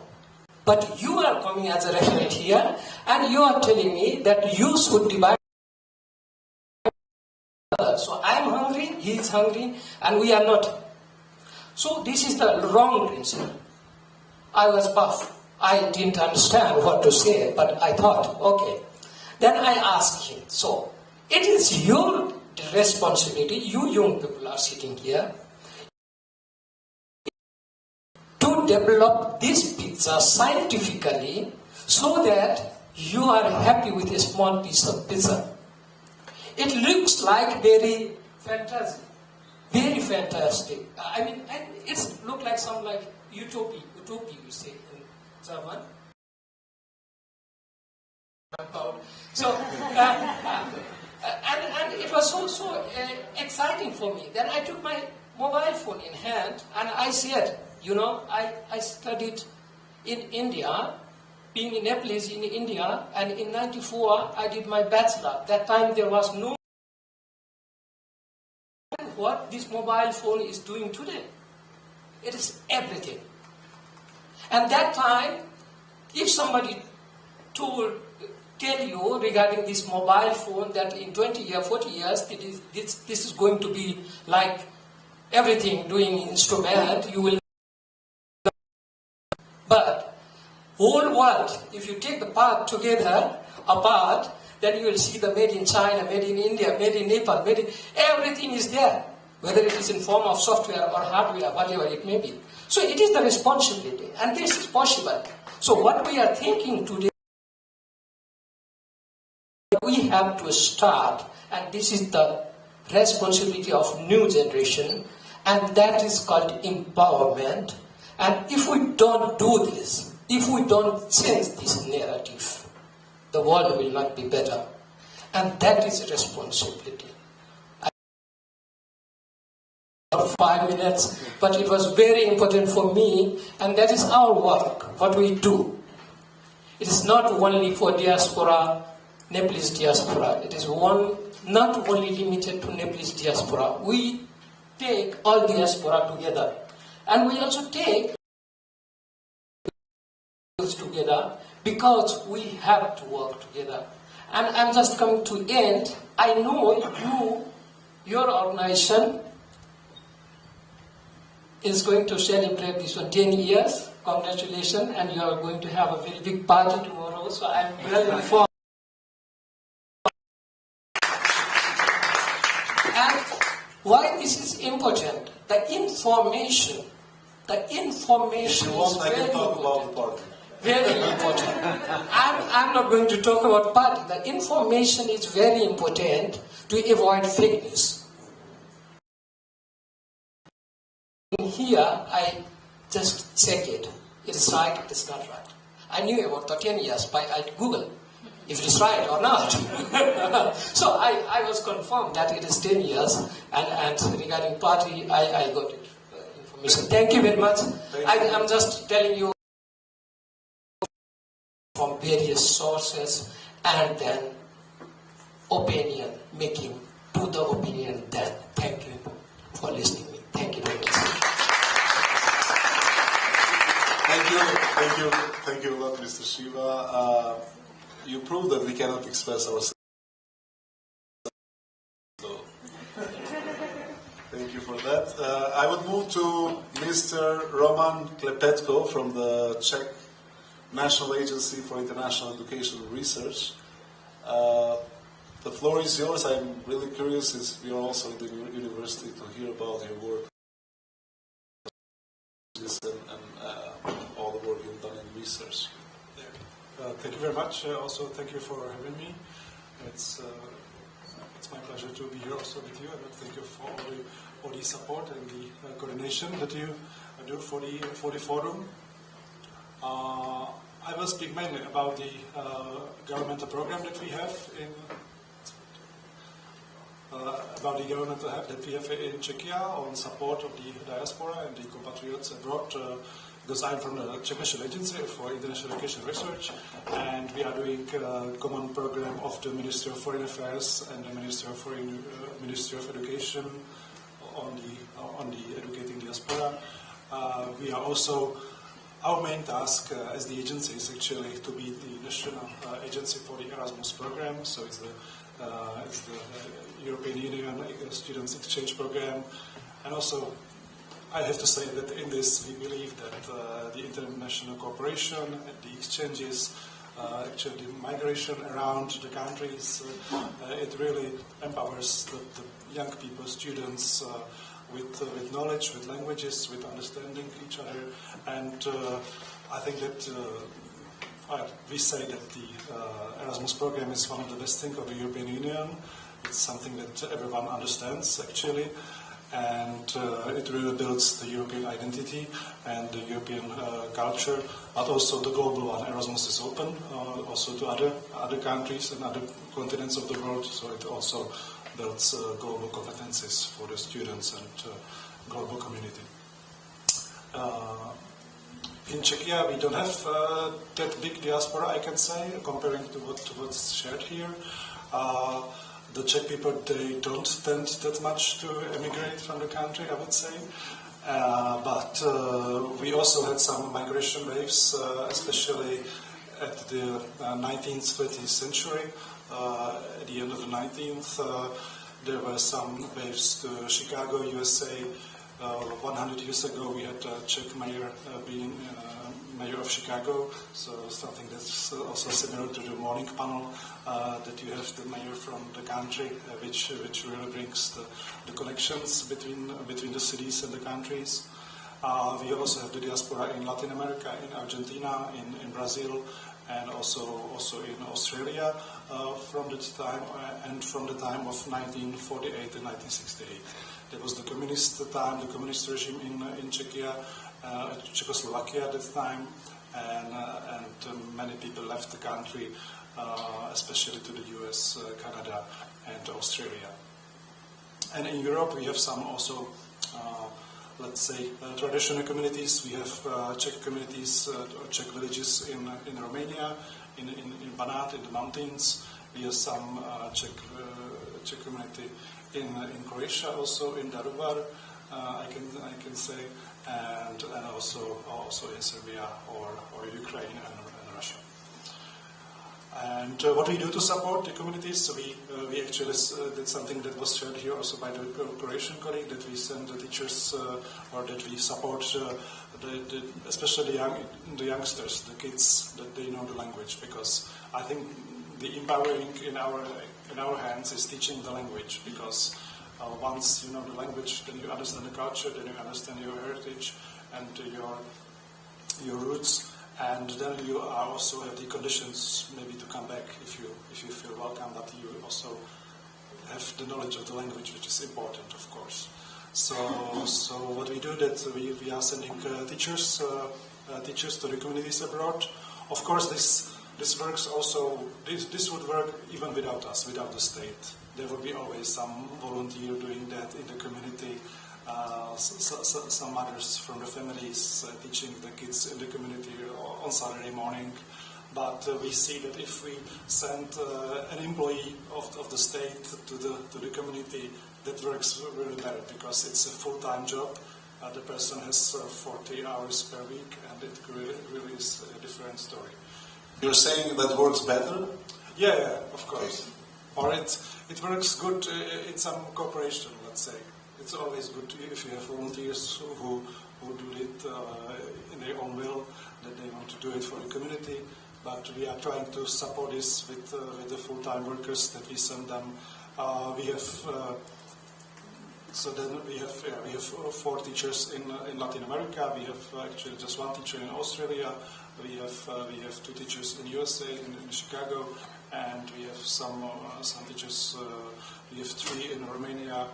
But you are coming as a referent here, and you are telling me that you should divide. So I am hungry, he is hungry, and we are not. So this is the wrong principle. I was buff. I didn't understand what to say, but I thought, okay. Then I asked him, so it is your responsibility, you young people are sitting here, to develop this pizza scientifically so that you are happy with a small piece of pizza. It looks like very fantastic. Very fantastic. I mean, it looks like some like utopia you say in German. So, and it was so exciting for me. Then I took my mobile phone in hand and I said, you know, I studied in India, being in Nepalese in India, and in 94 I did my bachelor. That time there was no what this mobile phone is doing today. It is everything. And that time, if somebody tell you regarding this mobile phone that in 20 years, 40 years, this is going to be like everything doing instrument, you will. But whole world, if you take the part together apart, then you will see the made in China, made in India, made in Nepal, everything is there, whether it is in form of software or hardware, whatever it may be. So it is the responsibility, and this is possible. So what we are thinking today, we have to start, and this is the responsibility of new generation, and that is called empowerment. And if we don't do this, if we don't change this narrative, the world will not be better. And that is responsibility. For 5 minutes, but it was very important for me, and that is our work, what we do. It is not only for diaspora, Nepalese diaspora. It is not only limited to Nepalese diaspora. We take all diaspora together, and we also take together because we have to work together. And I'm just coming to end. I know your organization is going to celebrate this one 10 years. Congratulations, and you are going to have a very big party tomorrow. So I'm really looking forward. And why this is important? The information If you want, I can talk about the party. Very important. I'm not going to talk about party. The information is very important to avoid fake news. Here, I just check it. It is right, it is not right. I knew about the 10 years by Google, if it is right or not. So I was confirmed that it is 10 years, and regarding party, I got it, information. Thank you very much. I'm just telling you from various sources, and then opinion making to the opinion then. Thank you for listening to me. Thank you very much. Thank you a lot, Mr. Shiva. You proved that we cannot express ourselves. So, thank you for that. I would move to Mr. Roman Klepetko from the Czech National Agency for International Education and Research. The floor is yours. I'm really curious, since you're also in the university, to hear about your work and all the work you've done in research. Thank you very much. Also, thank you for having me. It's my pleasure to be here also with you, and thank you for all the support and the coordination that you do for the forum. I will speak mainly about the governmental program that we have in Czechia on support of the diaspora and the compatriots abroad. Because I'm from the Czech National Agency for International Education Research, and we are doing a common program of the Ministry of Foreign Affairs and the Ministry of Education on the educating diaspora. We are also, our main task as the agency is actually to be the national agency for the Erasmus program. So it's the European Union Students Exchange Program, and also I have to say that in this we believe that the international cooperation, the exchanges, actually the migration around the countries, it really empowers the young people, students, with knowledge, with languages, with understanding each other. And I think that we say that the Erasmus program is one of the best things of the European Union. It's something that everyone understands actually. And it really builds the European identity and the European culture, but also the global one. Erasmus is open also to other countries and other continents of the world, so it also builds global competencies for the students and global community. In Czechia, we don't have that big diaspora, I can say, comparing to what's shared here. The Czech people, they don't tend that much to emigrate from the country, I would say. But we also had some migration waves, especially at the 19th, 20th century. At the end of the 19th, there were some waves to Chicago, USA. 100 years ago, we had a Czech mayor being mayor of Chicago, so something that's also similar to the morning panel, that you have the mayor from the country, which really brings the connections between the cities and the countries. We also have the diaspora in Latin America, in Argentina, in Brazil, and also in Australia from that time, and from the time of 1948 and 1968. There was the communist time, the communist regime in Czechoslovakia at that time, and many people left the country, especially to the US, Canada, and Australia. And in Europe, we have some also, let's say, traditional communities. We have Czech communities, Czech villages in Romania, in Banat, in the mountains. We have some Czech community in Croatia, also in Daruvar, I can say, and also in Serbia or Ukraine and Russia. And what we do to support the communities, so we actually did something that was shared here also by the Croatian colleague, that we send the teachers or that we support especially the youngsters, the kids, that they know the language, because I think the empowering in our hands is teaching the language, because once you know the language, then you understand the culture, then you understand your heritage and your roots. And then you also have the conditions maybe to come back if you feel welcome, but you also have the knowledge of the language, which is important, of course. So what we do, that we are sending teachers to the communities abroad. Of course, this works also. This would work even without us, without the state. There will be always some volunteer doing that in the community. Some mothers from the families teaching the kids in the community on Saturday morning. But we see that if we send an employee of the state to the community, that works really better, because it's a full-time job. The person has 40 hours per week, and it really is a different story. You're saying that works better? Yeah, of course. Okay. Or it works good in some cooperation, let's say. It's always good if you have volunteers who do it in their own will, that they want to do it for the community. But we are trying to support this with the full-time workers that we send them. We have we have 4 teachers in Latin America. We have actually just 1 teacher in Australia. We have 2 teachers in USA, in Chicago, and we have some teachers. We have 3 in Romania.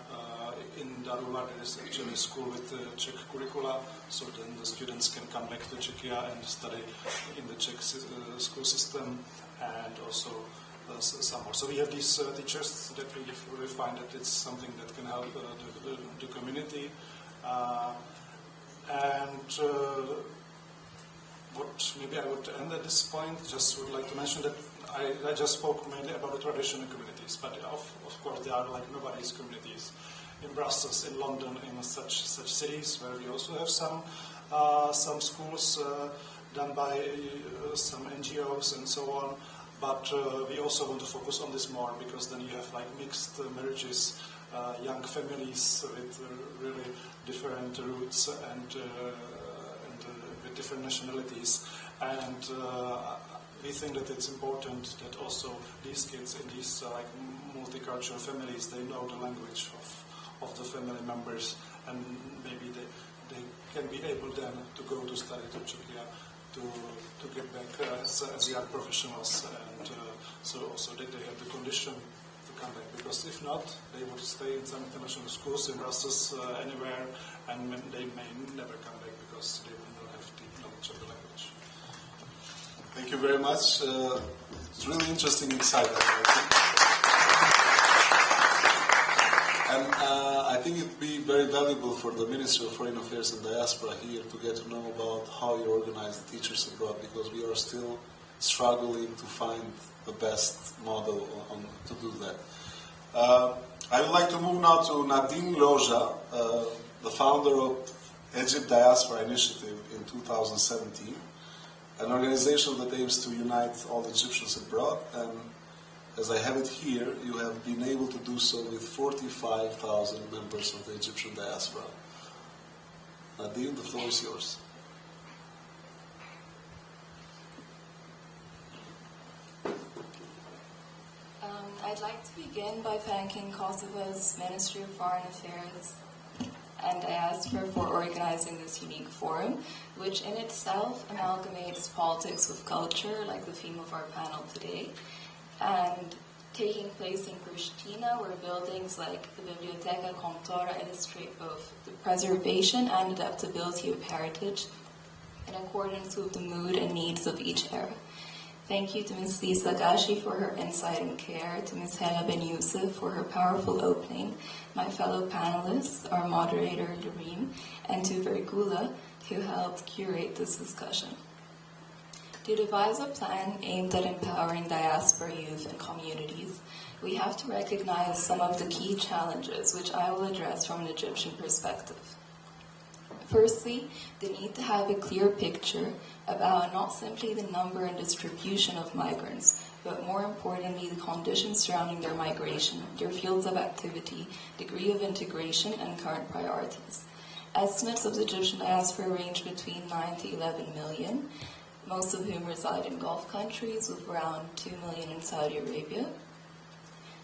In Daruvar, there is actually a school with Czech curricula, so then the students can come back to Czechia and study in the Czech school system, and also some more. So we have these teachers that we really find that it's something that can help the community. What maybe I would end at this point, just would like to mention that I just spoke mainly about the traditional communities, but of course there are like nobody's communities in Brussels, in London, in such cities where we also have some schools done by some NGOs and so on. But we also want to focus on this more, because then you have like mixed marriages, young families with really different roots and with different nationalities. And we think that it's important that also these kids in these like multicultural families, they know the language of the family members, and maybe they can be able then to go to study to Czechia, to get back as young professionals, and so also that they have the condition to come back, because if not, they would stay in some international schools in Brussels, anywhere, and they may never come back because they will not have the knowledge of the language. Thank you very much. It's really interesting insight. And I think it would be very valuable for the Ministry of Foreign Affairs and Diaspora here to get to know about how you organize the teachers abroad, because we are still struggling to find the best model to do that. I would like to move now to Nadine Loja, the founder of Egypt Diaspora Initiative in 2017, an organization that aims to unite all Egyptians abroad. And as I have it here, you have been able to do so with 45,000 members of the Egyptian diaspora. Nadine, the floor is yours. I'd like to begin by thanking Kosovo's Ministry of Foreign Affairs and Diaspora for organizing this unique forum, which in itself amalgamates politics with culture, like the theme of our panel today, and taking place in Pristina, where buildings like the Biblioteca Comptora illustrate both the preservation and adaptability of heritage in accordance with the mood and needs of each era. Thank you to Ms. Lisa Gashi for her insight and care, to Ms. Hela Ben Youssef for her powerful opening, my fellow panelists, our moderator Lareem, and to Vergula, who helped curate this discussion. To devise a plan aimed at empowering diaspora youth and communities, we have to recognize some of the key challenges, which I will address from an Egyptian perspective. Firstly, the need to have a clear picture about not simply the number and distribution of migrants, but more importantly, the conditions surrounding their migration, their fields of activity, degree of integration, and current priorities. Estimates of the Egyptian diaspora range between 9 to 11 million, most of whom reside in Gulf countries, with around 2 million in Saudi Arabia.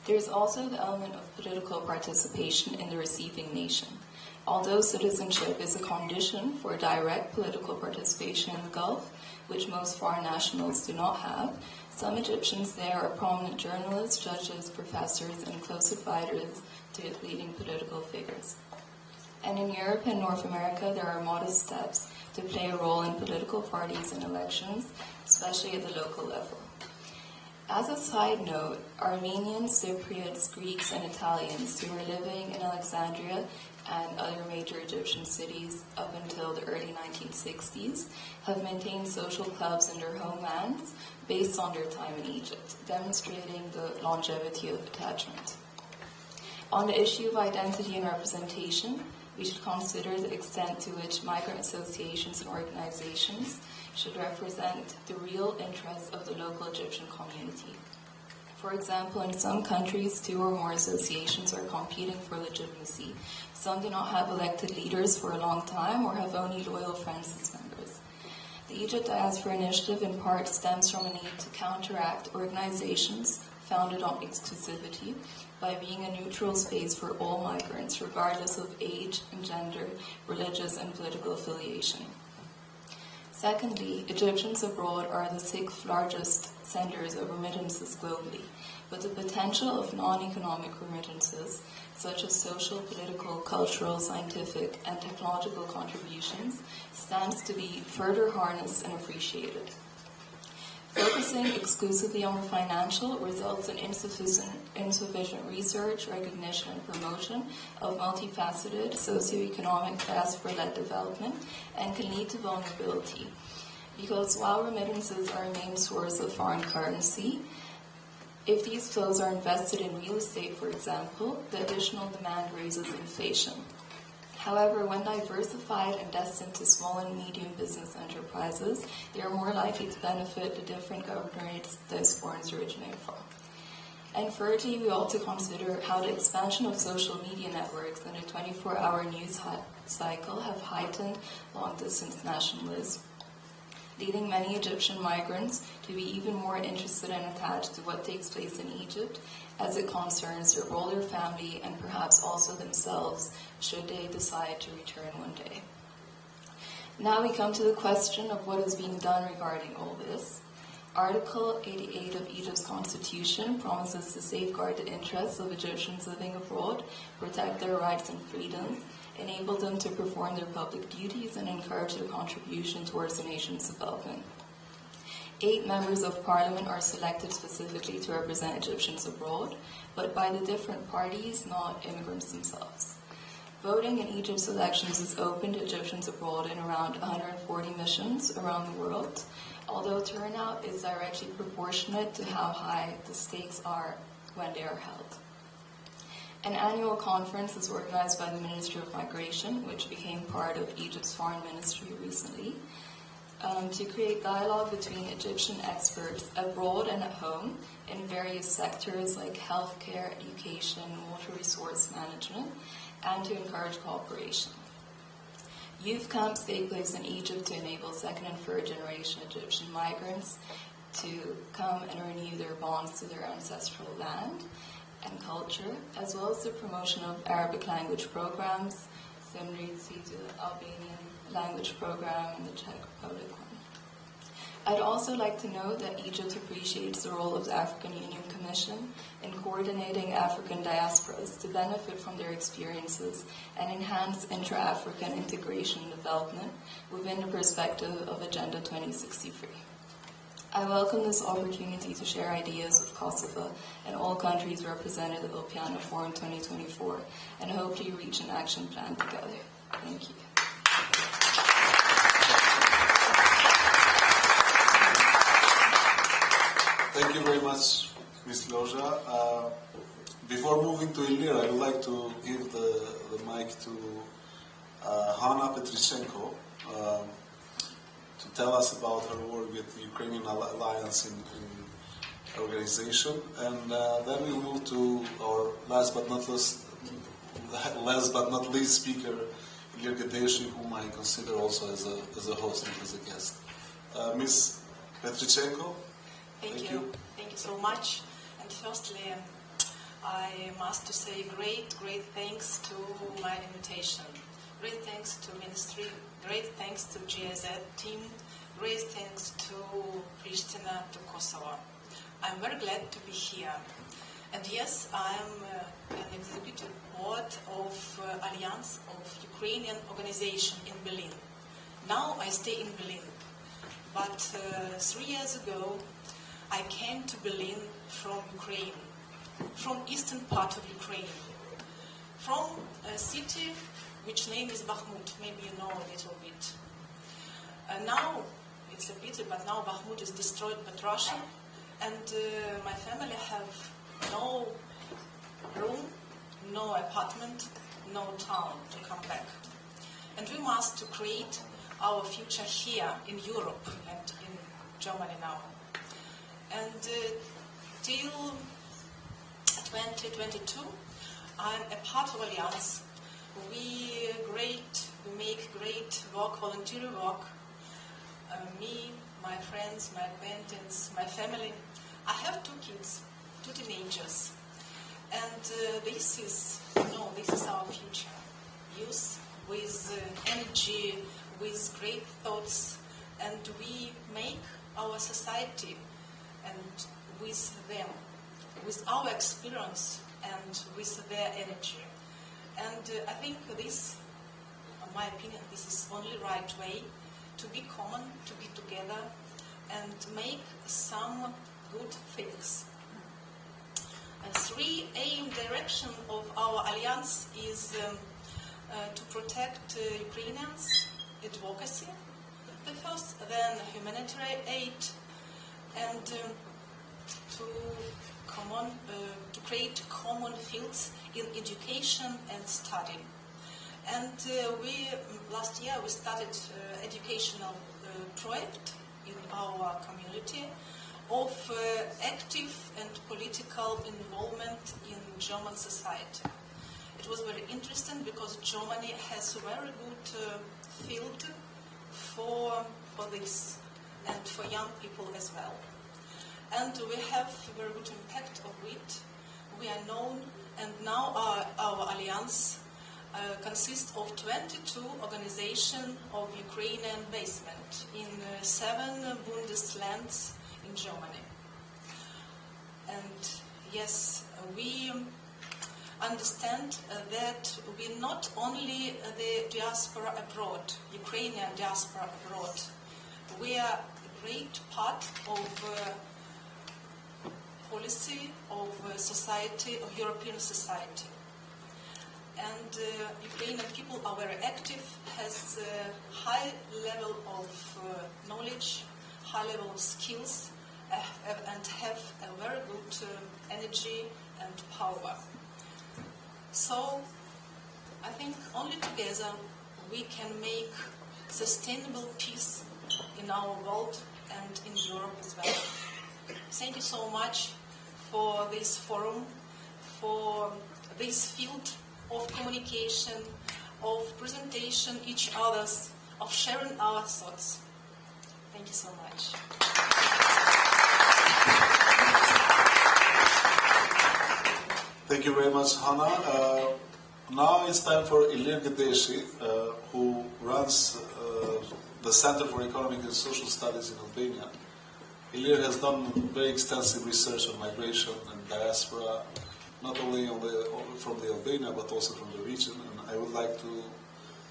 There's also the element of political participation in the receiving nation. Although citizenship is a condition for direct political participation in the Gulf, which most foreign nationals do not have, some Egyptians there are prominent journalists, judges, professors, and close advisors to leading political figures. And in Europe and North America, there are modest steps to play a role in political parties and elections, especially at the local level. As a side note, Armenians, Cypriots, Greeks, and Italians who were living in Alexandria and other major Egyptian cities up until the early 1960s have maintained social clubs in their homelands based on their time in Egypt, demonstrating the longevity of attachment. On the issue of identity and representation, we should consider the extent to which migrant associations and organizations should represent the real interests of the local Egyptian community. For example, in some countries, 2 or more associations are competing for legitimacy. Some do not have elected leaders for a long time or have only loyal friends as members. The Egypt Diaspora Initiative in part stems from a need to counteract organizations founded on exclusivity by being a neutral space for all migrants, regardless of age and gender, religious and political affiliation. Secondly, Egyptians abroad are the 6th largest senders of remittances globally, but the potential of non-economic remittances, such as social, political, cultural, scientific, and technological contributions, stands to be further harnessed and appreciated. Focusing exclusively on the financial results in insufficient research, recognition, and promotion of multifaceted socioeconomic diaspora-led development and can lead to vulnerability. Because while remittances are a main source of foreign currency, if these flows are invested in real estate, for example, the additional demand raises inflation. However, when diversified and destined to small and medium business enterprises, they are more likely to benefit the different governorates diasporans originate from. And thirdly, we ought to consider how the expansion of social media networks and the 24-hour news cycle have heightened long-distance nationalism, leading many Egyptian migrants to be even more interested and attached to what takes place in Egypt as it concerns their older family and perhaps also themselves, should they decide to return one day. Now we come to the question of what is being done regarding all this. Article 88 of Egypt's constitution promises to safeguard the interests of Egyptians living abroad, protect their rights and freedoms, enable them to perform their public duties, and encourage their contribution towards the nation's development. 8 members of parliament are selected specifically to represent Egyptians abroad, but by the different parties, not immigrants themselves. Voting in Egypt's elections is open to Egyptians abroad in around 140 missions around the world, although turnout is directly proportionate to how high the stakes are when they are held. An annual conference is organized by the Ministry of Migration, which became part of Egypt's foreign ministry recently, to create dialogue between Egyptian experts abroad and at home in various sectors like healthcare, education, water resource management, and to encourage cooperation. Youth camps take place in Egypt to enable second and third generation Egyptian migrants to come and renew their bonds to their ancestral land and culture, as well as the promotion of Arabic language programs, similar to the Albanian language program and the Czech Republic one. I'd also like to note that Egypt appreciates the role of the African Union Commission in coordinating African diasporas to benefit from their experiences and enhance intra-African integration and development within the perspective of Agenda 2063. I welcome this opportunity to share ideas with Kosovo and all countries represented at Ulpiana Forum 2024 and hope to reach an action plan together. Thank you. Thank you very much, Ms. Loja. Before moving to Ilira, I would like to give the mic to Hanna Petrichenko to tell us about her work with the Ukrainian Alliance in organization, and then we'll move to our last but not least speaker, Ilir Gadeshi, whom I consider also as a host and as a guest. Ms. Petrichenko. Thank you. Thank you so much. And firstly, I must say great thanks to my invitation. Great thanks to Ministry. Great thanks to GIZ team. Great thanks to Pristina, to Kosovo. I'm very glad to be here. And yes, I am an executive board of Alliance of Ukrainian Organization in Berlin. Now I stay in Berlin. But 3 years ago, I came to Berlin from Ukraine, from eastern part of Ukraine, from a city which name is Bakhmut. Maybe you know a little bit. Now, it's a pity, but now Bakhmut is destroyed by Russia, and my family have no room, no apartment, no town to come back. And we must to create our future here in Europe and in Germany now. And till 2022, I'm a part of Alliance. We make great work, volunteer work. Me, my friends, my acquaintance, my family. I have 2 kids, 2 teenagers, and this is our future. Youth with energy, with great thoughts, and we make our society. And with them, with our experience and with their energy. And I think this, in my opinion, this is only right way to be common, to be together, and make some good things. And 3 aim direction of our alliance is to protect Ukrainians, advocacy, the first, then humanitarian aid, and to create common fields in education and study. And last year we started educational project in our community of active and political involvement in German society. It was very interesting because Germany has a very good field for this and for young people as well. And we have a very good impact of it. We are known, and now our alliance consists of 22 organizations of Ukrainian basement in 7 Bundeslands in Germany. And yes, we understand that we not only the diaspora abroad, Ukrainian diaspora abroad, we are a great part of policy of society, of European society. And Ukrainian people are very active, has a high level of knowledge, high level of skills, and have a very good energy and power. So I think only together we can make sustainable peace in our world and in Europe as well. Thank you so much for this forum, for this field of communication, of presentation each other's, of sharing our thoughts. Thank you so much. Thank you very much, Hannah. Now it's time for Ilir Gedeshi, who runs the Center for Economic and Social Studies in Albania. Ilir has done very extensive research on migration and diaspora, not only from the Albania, but also from the region. And I would like to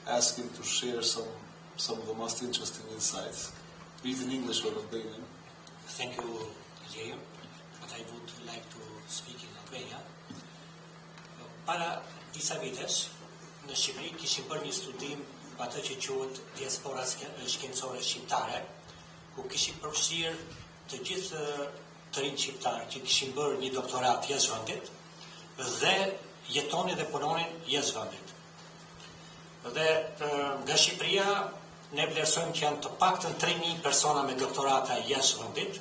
ask him to share some of the most interesting insights, be it in English or Albanian. Thank you, Jay. But I would like to speak in Albania. Para disa vitesh, në Shqipëri kishim bërë një studim atë që quhet diaspora shkencore shqiptare, ku kishim përfshirë të gjithë të rinj shqiptarë që kishim bërë një doktorat jashtë vendit dhe jetonin dhe punonin jashtë vendit. Dhe nga Shqipëria ne vlerësojmë që janë të paktën 3.000 persona me doktorata jashtë vendit,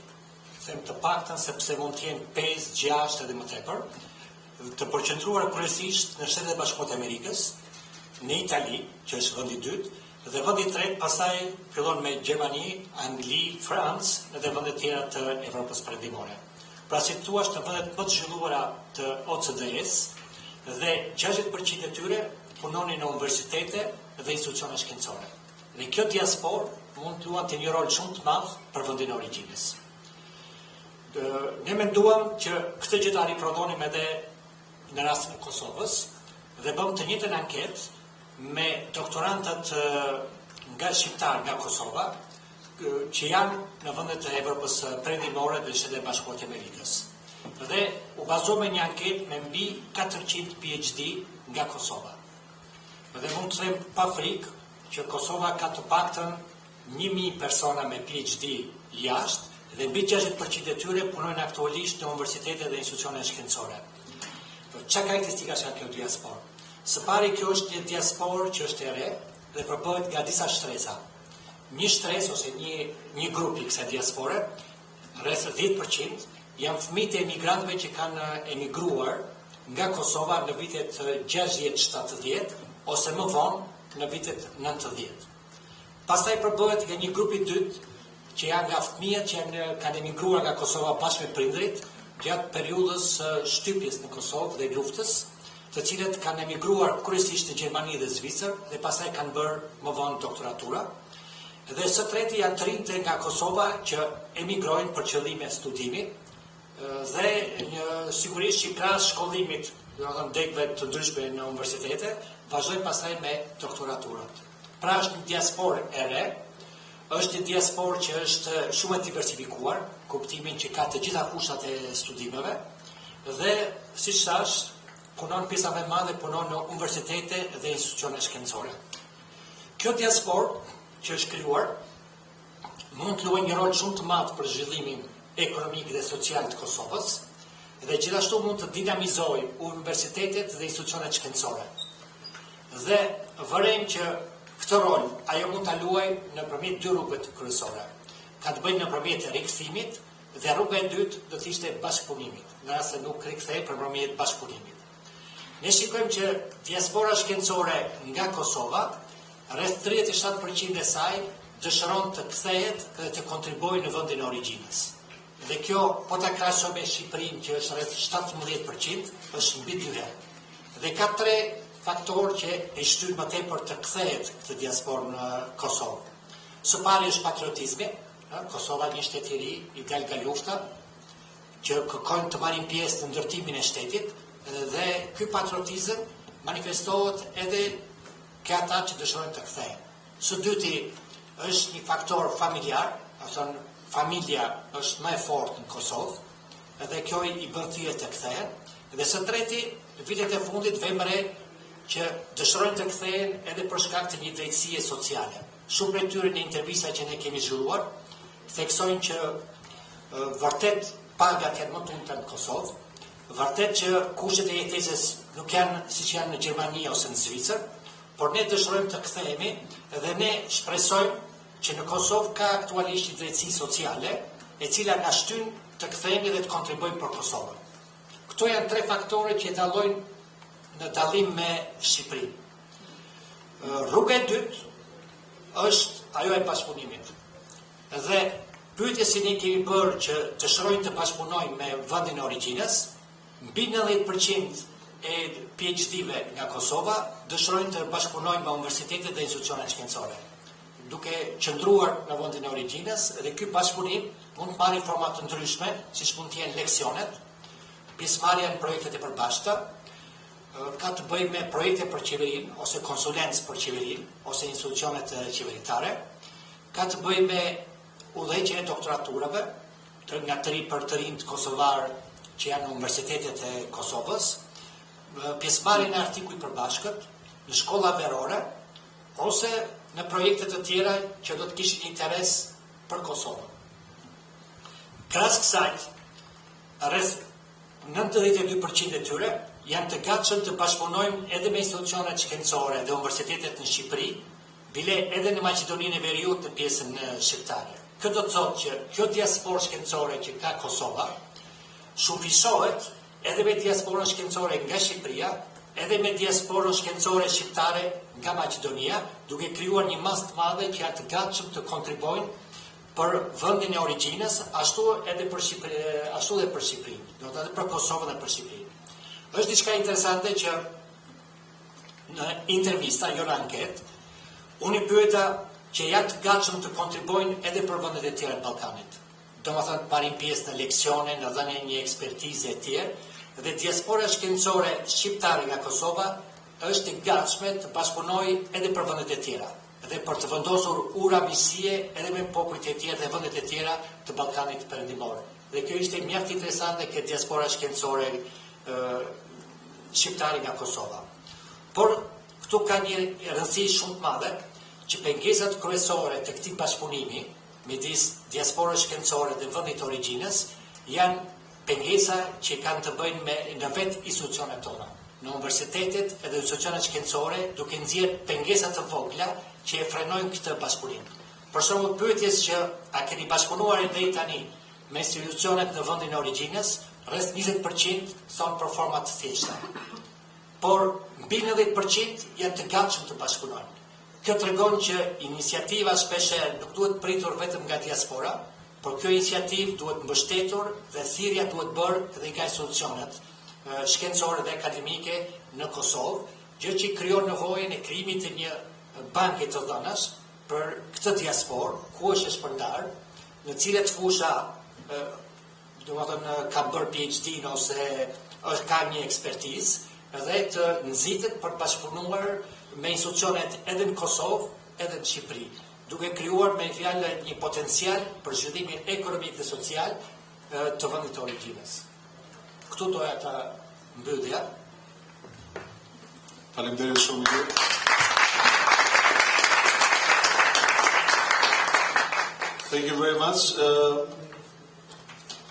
them të paktën sepse mund të jenë 5, 6 edhe më tepër, të përqendruar kryesisht në Shtetet e Bashkuara të Amerikës, në Itali, që është vendi i dytë, dhe vendi i tretë pastaj fillon me Gjermani, Angli, Francë dhe vende tjera të Evropës Perëndimore. Pra si thua, në vendet më të zhvilluara të OCDE-s dhe 60% e tyre punonin në universitete dhe institucione shkencore. Dhe kjo diasporë mund të luajë një rol shumë të madh për vendin e origjinës. Ne menduam që këtë gjë ta riprodhonim edhe në rastin e Kosovës dhe bëm të njëjtën anketë me doktorantët nga shqiptar nga Kosova që janë në vendet e Evropës Perëndimore dhe Shtetet e Bashkuara të Amerikës. Dhe u bazova një anketë me mbi 400 PhD nga Kosova. Dhe mund të them pa frikë që Kosova ka të paktën 1.000 persona me PhD jashtë dhe mbi 60% e tyre punojnë aktualisht në universitete dhe institucione shkencore. Çka karakteristika ka kjo diasporë? Së pari, kjo është një diasporë që është e re dhe përbëhet nga disa shtresa. Një shtresë ose një grup i kësaj diaspore, rreth 10%, janë fëmijët e emigrantëve që kanë emigruar nga Kosova në vitet 60-70 ose më vonë në vitet 90. Pastaj përbëhet nga një grup i dytë që janë nga fëmijët që kanë emigruar nga Kosova bashkë me prindrit gjatë periudhës shtypjes në Kosovë dhe luftës, të cilët kanë emigruar kryesisht në Gjermani dhe Zvicër dhe pastaj kanë bërë më vonë doktoratura. Dhe së treti janë të rinjtë nga Kosova që emigrojnë për qëllime studimi dhe sigurisht që krahas shkollimit, degëve të ndryshme në universitete, vazhdojnë pastaj me doktoraturat. Pra është një diasporë e re, është një diasporë që është shumë e diversifikuar, kuptimin që ka të gjitha kushtat e studimeve dhe siç thash, punon pjesa më e madhe punon në universitete dhe institucione shkencore. Kjo diasporë që është krijuar mund të luajë një rol shumë të madh për zhvillimin ekonomik dhe social të Kosovës dhe gjithashtu mund të dinamizojë universitetet dhe institucionet shkencore. Dhe vërejmë që këtë rol ajo mund ta luajë nëpërmjet dy rrugëve kryesore. Ka të bëjë nëpërmjet rikthimit dhe rruga e dytë do të ishte bashkëpunimit, në rast se nuk rikthehej nëpërmjet bashkëpunimit. Ne shikojmë që diaspora shkencore nga Kosova, rreth 37% e saj dëshiron të kthehet dhe të kontribuojë në vendin e origjinës. Dhe kjo, po ta krahasojmë me Shqipërinë që është rreth 17%, është mbi 2 herë. Dhe ka 3 faktorë që e shtyn më tepër të kthehet këtë diasporë në Kosovë. Së pari është patriotizmi. Kosova një shtet i ri, i dal nga lufta, që kërkojnë të marrin pjesë në ndërtimin e shtetit, dhe ky patriotizëm manifestohet edhe ke ata që dëshirojnë të kthehen. Së dyti është një faktor familjar, familja është më e fortë në Kosovë, dhe kjo i bën thirrje të kthehen. Dhe së treti, vitet e fundit vëmë re që dëshirojnë të kthehen edhe për shkak të një drejtësie sociale. Shumë prej tyre në intervista që ne kemi zhvilluar, theksojnë që vërtet pagat janë më të ulta në Kosovë, vërtet që kushtet e jetesës nuk janë siç janë në Gjermani ose në Zvicër, por ne dëshirojmë të kthehemi dhe ne shpresojmë që në Kosovë ka aktualisht një drejtësi sociale e cila na shtyn të kthehemi dhe të kontribuojmë për Kosovën. Këto janë 3 faktore që dallojnë në dallim me Shqipërinë. Rruga e dytë është ajo e bashkëpunimit. Dhe pyetja që ne kemi bërë që dëshirojnë të bashkëpunojnë me vendin e origjinës, mbi 90% e PhD-ve nga Kosova dëshirojnë të bashkëpunojnë me universitetet dhe institucionet shkencore, duke qëndruar në vendin e origjinës, dhe ky bashkëpunim mund të marrë forma të ndryshme, siç mund të jenë leksionet, pjesëmarrja në projektet e përbashkëta, ka të bëjë me projekte për qeverinë ose konsulencë për qeverinë ose institucionet qeveritare, ka të bëjë me udhëheqjen e doktoraturave nga të ri për të rinj kosovar që janë në universitetet e Kosovës, pjesëmarrjen e artikuj përbashkët në shkolla verore ose në projekte të tjera që do të kishin interes për Kosovën. Krahas kësaj, rreth 92% e tyre janë të gatshëm të bashkëpunojnë edhe me institucionet shkencore dhe universitetet në Shqipëri, bile edhe në Maqedoninë e Veriut në pjesën shqiptare. Kjo do të thotë që kjo diasporë shkencore që ka Kosova shumëfisohet edhe me diasporën shkencore nga Shqipëria, edhe me diasporën shkencore shqiptare nga Maqedonia, duke krijuar një masë të madhe që janë të gatshëm të kontribojnë për vendin e origjinës, ashtu edhe për Shqipërinë, ashtu edhe për Shqipërinë, do të thotë për Kosovën dhe për Shqipërinë. Është diçka interesante që në intervista, jo në anketë, unë i pyeta që janë të gatshëm të kontribojnë edhe për vendet e tjera të Ballkanit. Domethënë marrin pjesë në leksione, në dhënien një ekspertizë e tjerë, dhe diaspora shkencore shqiptare nga Kosova është e gatshme të bashkëpunojë edhe për vendet e tjera, dhe për të vendosur ura miqësie edhe me popujt e tjerë dhe vendet e tjera të Ballkanit perëndimor. Dhe kjo ishte mjaft interesante ke diaspora shkencore shqiptare nga Kosova. Por këtu ka një rëndësi shumë të madhe që pengesat kryesore të këtij bashkëpunimi midis diasporës shkencore dhe vendit të origjinës janë pengesa që kanë të bëjnë me në vetë institucionet tona, në universitetet edhe institucionet shkencore, duke nxjerrë pengesa të vogla që e frenojnë këtë bashkëpunim. Për shembull, pyetjes që a keni bashkëpunuar deri tani me institucionet në vendin e origjinës, rreth 20% thonë për forma të thjeshta. Por mbi 90% janë të gatshëm të bashkëpunojnë. Kjo tregon që iniciativa shpeshherë nuk duhet pritur vetëm nga diaspora, por kjo iniciativë duhet mbështetur dhe thirrja duhet bërë edhe nga institucionet shkencore dhe akademike në Kosovë, gjë që krijon nevojën e krijimit të një banke të dhënash për këtë diasporë, ku është e shpërndarë, në cilet fusha domethënë ka bërë PhD ose është ka një ekspertizë, dhe të nxitet për bashkëpunuar me institucionet edhe në Kosovë, edhe në Shqipëri, duke krijuar me fjalë një potencial për zhvillimin ekonomik dhe social të vendit të origjinës. Këtu doja ta mbyllja. Faleminderit shumë. Thank you very much.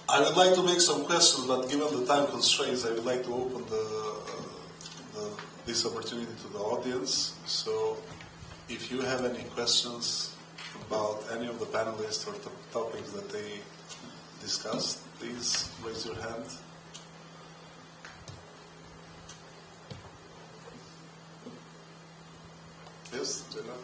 I would like to make some questions, but given the time constraints, I would like to open this opportunity to the audience. So, if you have any questions about any of the panelists or the topics that they discussed, please raise your hand. Yes, Jenna?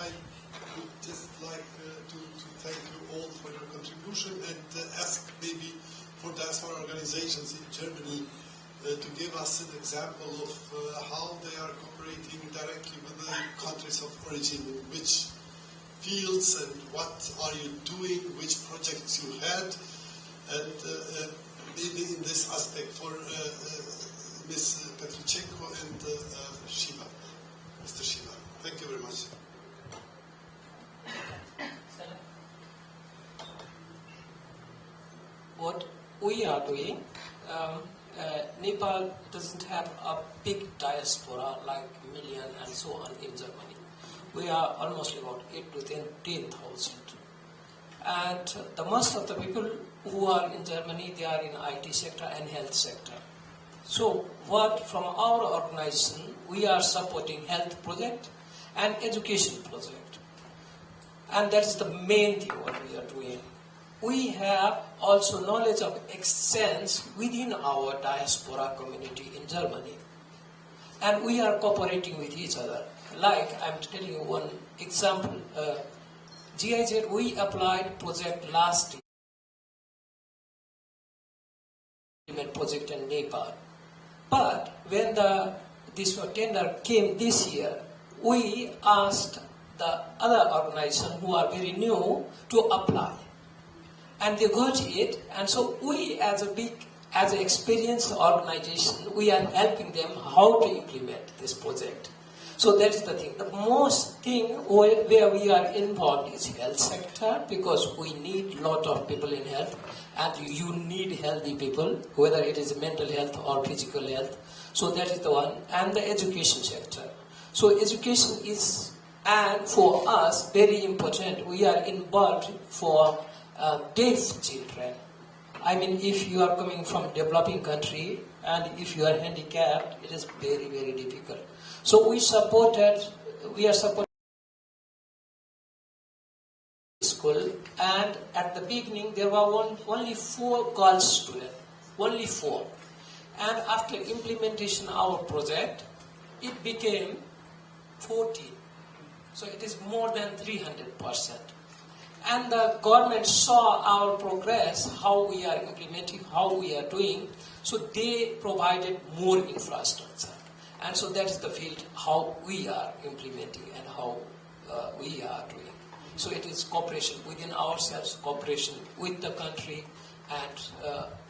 I would just like to thank you all for your contribution and ask maybe for diaspora organizations in Germany to give us an example of how they are cooperating directly with the countries of origin, which fields and what are you doing, which projects you had, and maybe in this aspect for Ms. Petrichenko and Shiva, Mr. Shiva. Thank you very much. What we are doing, Nepal doesn't have a big diaspora like million and so on in Germany. We are almost about 8 to 10,000. And the most of the people who are in Germany, they are in IT sector and health sector. So what from our organization, we are supporting health project and education project. And that is the main thing what we are doing. we have also knowledge of exchange within our diaspora community in Germany. And we are cooperating with each other. Like, I'm telling you one example. GIZ, we applied project last year, project in Nepal. But when this tender came this year, we asked the other organizations who are very new to apply. And they got it, and so we as an experienced organization, we are helping them how to implement this project. So that is the thing. The most thing where we are involved is health sector, because we need a lot of people in health, and you need healthy people, whether it is mental health or physical health. So that is the one. And the education sector. So education is, and for us, very important. We are involved for deaf children. I mean, if you are coming from developing country and if you are handicapped, it is very, very difficult. So we are supporting school, and at the beginning there were only 4 girls students, only 4. And after implementation of our project, it became 14. So it is more than 300%. And the government saw our progress, how we are implementing, how we are doing, so they provided more infrastructure. And so that is the field how we are implementing and how we are doing. So it is cooperation within ourselves, cooperation with the country, and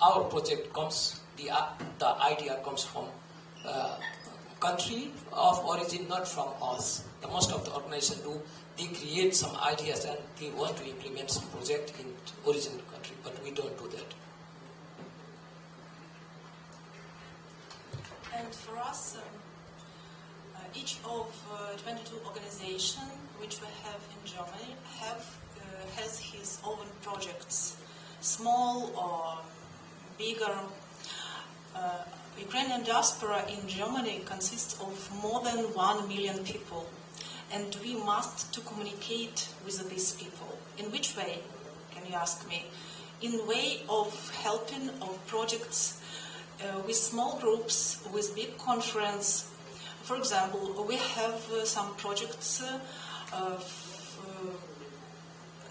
our project comes, the idea comes from country of origin, not from us. The most of the organizations do, they create some ideas and they want to implement some project in original country, but we don't do that. And for us, each of 22 organizations which we have in Germany has his own projects, small or bigger. Ukrainian diaspora in Germany consists of more than 1 million people, and we must to communicate with these people. In which way, can you ask me? In way of helping of projects with small groups, with big conference. For example, we have some projects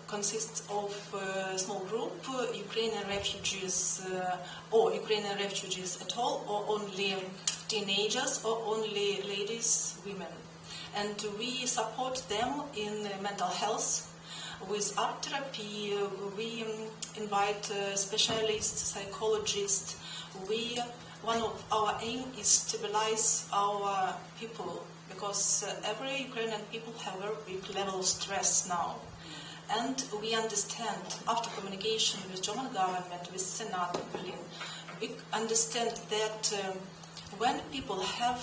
consists of a small group, Ukrainian refugees, or Ukrainian refugees at all, or only teenagers, or only ladies, women. And we support them in mental health with art therapy. We invite specialists, psychologists. One of our aim is stabilize our people, because every Ukrainian people have a big level of stress now. And we understand, after communication with German government, with Senate in Berlin, we understand that when people have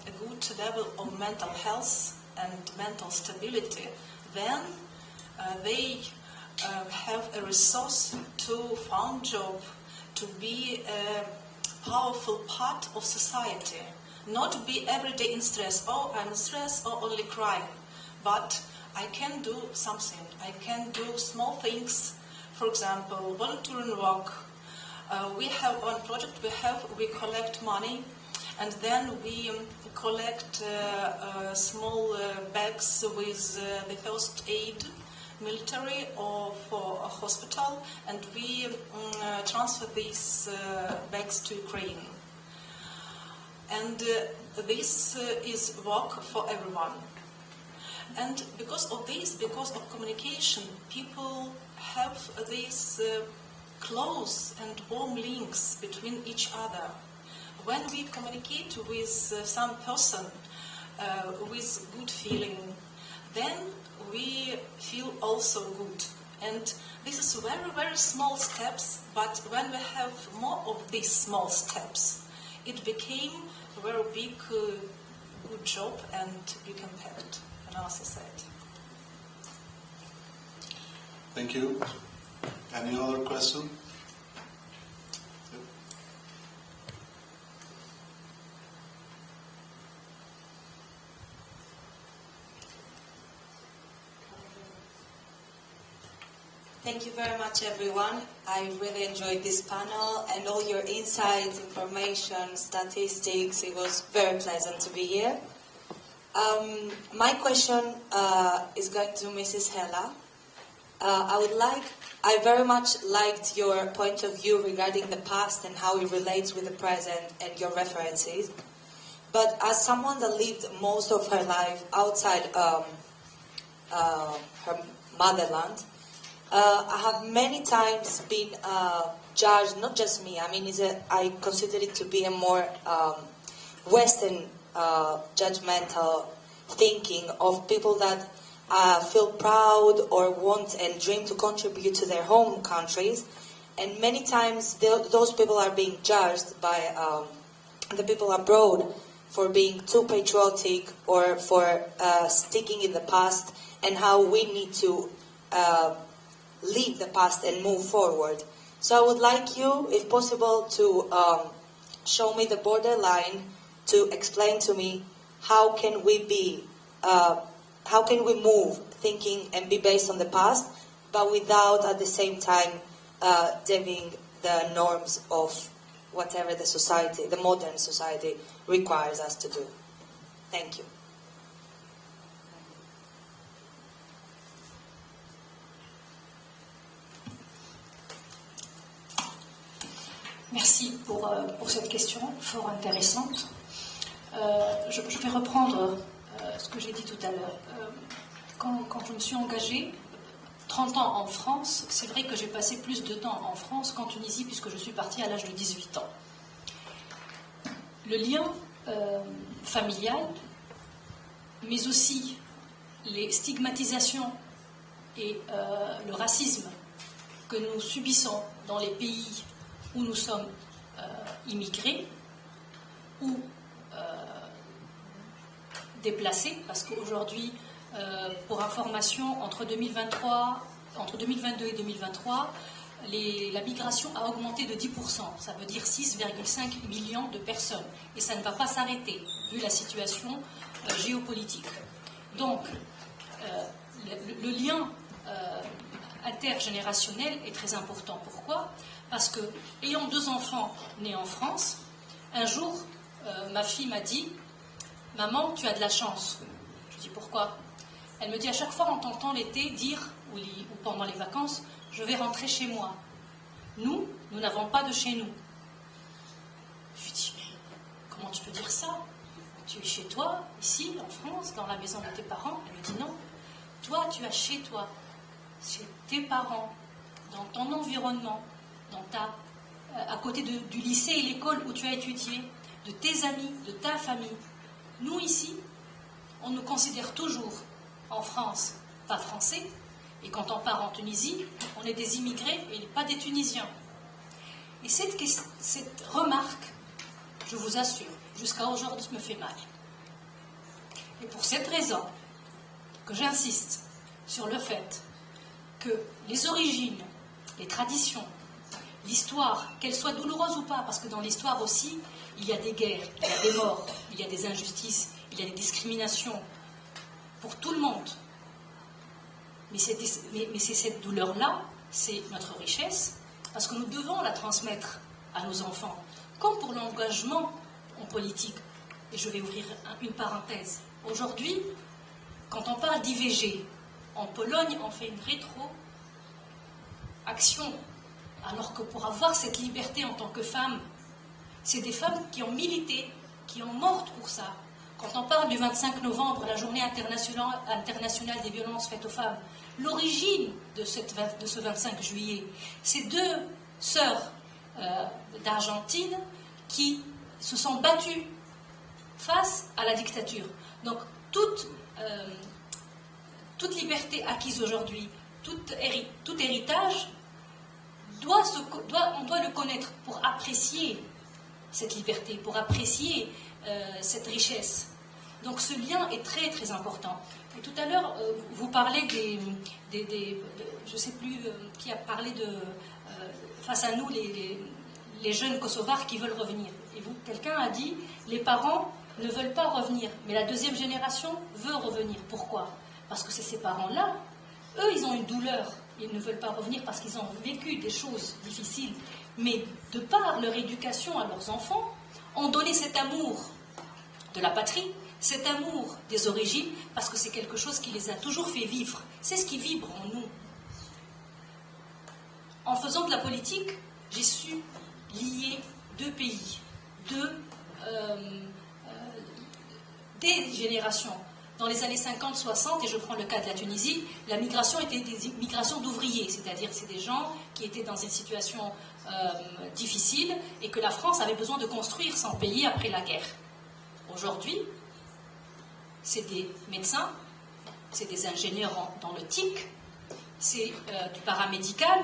a good level of mental health and mental stability, then they have a resource to find job, to be a powerful part of society, not to be every day in stress. Oh, I'm stressed, or only crying. But I can do something. I can do small things. For example, volunteering work. We have one project. We collect money, and then we collect small bags with the first aid, military or for a hospital, and we transfer these bags to Ukraine. And this is work for everyone. And because of this, because of communication, people have these close and warm links between each other. When we communicate with some person with good feeling, then we feel also good. And this is very, very small steps, but when we have more of these small steps, it became a very big good job and big impact on our society. Thank you. Any other question? Thank you very much, everyone. I really enjoyed this panel and all your insights, information, statistics. It was very pleasant to be here. My question is going to Mrs. Hella. I very much liked your point of view regarding the past and how it relates with the present and your references. But as someone that lived most of her life outside her motherland, I have many times been judged, not just me, I mean, I consider it to be a more Western judgmental thinking of people that feel proud or want and dream to contribute to their home countries. And many times those people are being judged by the people abroad for being too patriotic or for sticking in the past, and how we need to leave the past and move forward. So I would like you, if possible, to show me the borderline, to explain to me how can we move thinking and be based on the past, but without at the same time deviating the norms of whatever the society, the modern society, requires us to do. Thank you. Merci pour cette question fort intéressante. Je vais reprendre ce que j'ai dit tout à l'heure. Quand je me suis engagée, 30 ans en France, c'est vrai que j'ai passé plus de temps en France qu'en Tunisie, puisque je suis partie à l'âge de 18 ans. Le lien familial, mais aussi les stigmatisations et le racisme que nous subissons dans les pays où nous sommes immigrés ou déplacés, parce qu'aujourd'hui, pour information, entre 2022 et 2023, la migration a augmenté de 10%, ça veut dire 6,5 millions de personnes, et ça ne va pas s'arrêter, vu la situation géopolitique. Donc, le lien intergénérationnel est très important. Pourquoi ? Parce que, ayant 2 enfants nés en France, un jour, ma fille m'a dit « Maman, tu as de la chance ». Je dis « Pourquoi ?» Elle me dit « À chaque fois, on t'entend l'été dire, ou pendant les vacances, je vais rentrer chez moi. Nous n'avons pas de chez nous. » Je lui dis « Mais comment tu peux dire ça? Tu es chez toi, ici, en France, dans la maison de tes parents ?» Elle me dit « Non, toi, tu as chez toi, chez tes parents, dans ton environnement, à côté du lycée et l'école où tu as étudié, de tes amis, de ta famille. Nous, ici, on nous considère toujours, en France, pas français, et quand on part en Tunisie, on est des immigrés et pas des Tunisiens. » Et cette remarque, je vous assure, jusqu'à aujourd'hui, me fait mal. Et pour cette raison que j'insiste sur le fait que les origines, les traditions, l'histoire, qu'elle soit douloureuse ou pas, parce que dans l'histoire aussi, il y a des guerres, il y a des morts, il y a des injustices, il y a des discriminations, pour tout le monde. Mais c'est cette douleur-là, c'est notre richesse, parce que nous devons la transmettre à nos enfants, comme pour l'engagement en politique. Et je vais ouvrir une parenthèse. Aujourd'hui, quand on parle d'IVG, en Pologne, on fait une rétro-action, alors que pour avoir cette liberté en tant que femme, c'est des femmes qui ont milité, qui ont mortes pour ça. Quand on parle du 25 novembre, la journée internationale des violences faites aux femmes, l'origine de ce 25 juillet, c'est 2 sœurs d'Argentine qui se sont battues face à la dictature. Donc toute liberté acquise aujourd'hui, tout héritage, on doit le connaître pour apprécier cette liberté, pour apprécier cette richesse. Donc ce lien est très très important. Et tout à l'heure, vous parlez je ne sais plus qui a parlé face à nous, les jeunes Kosovars qui veulent revenir. Et quelqu'un a dit, les parents ne veulent pas revenir, mais la 2e génération veut revenir. Pourquoi ? Parce que c'est ces parents-là, eux, ils ont une douleur ils ne veulent pas revenir parce qu'ils ont vécu des choses difficiles, mais de par leur éducation à leurs enfants, ont donné cet amour de la patrie, cet amour des origines, parce que c'est quelque chose qui les a toujours fait vivre. C'est ce qui vibre en nous. En faisant de la politique, j'ai su lier deux pays, des générations. Dans les années 50-60, et je prends le cas de la Tunisie, la migration était des migrations d'ouvriers, c'est-à-dire c'est des gens qui étaient dans une situation difficile et que la France avait besoin de construire son pays après la guerre. Aujourd'hui, c'est des médecins, c'est des ingénieurs dans le TIC, c'est du paramédical.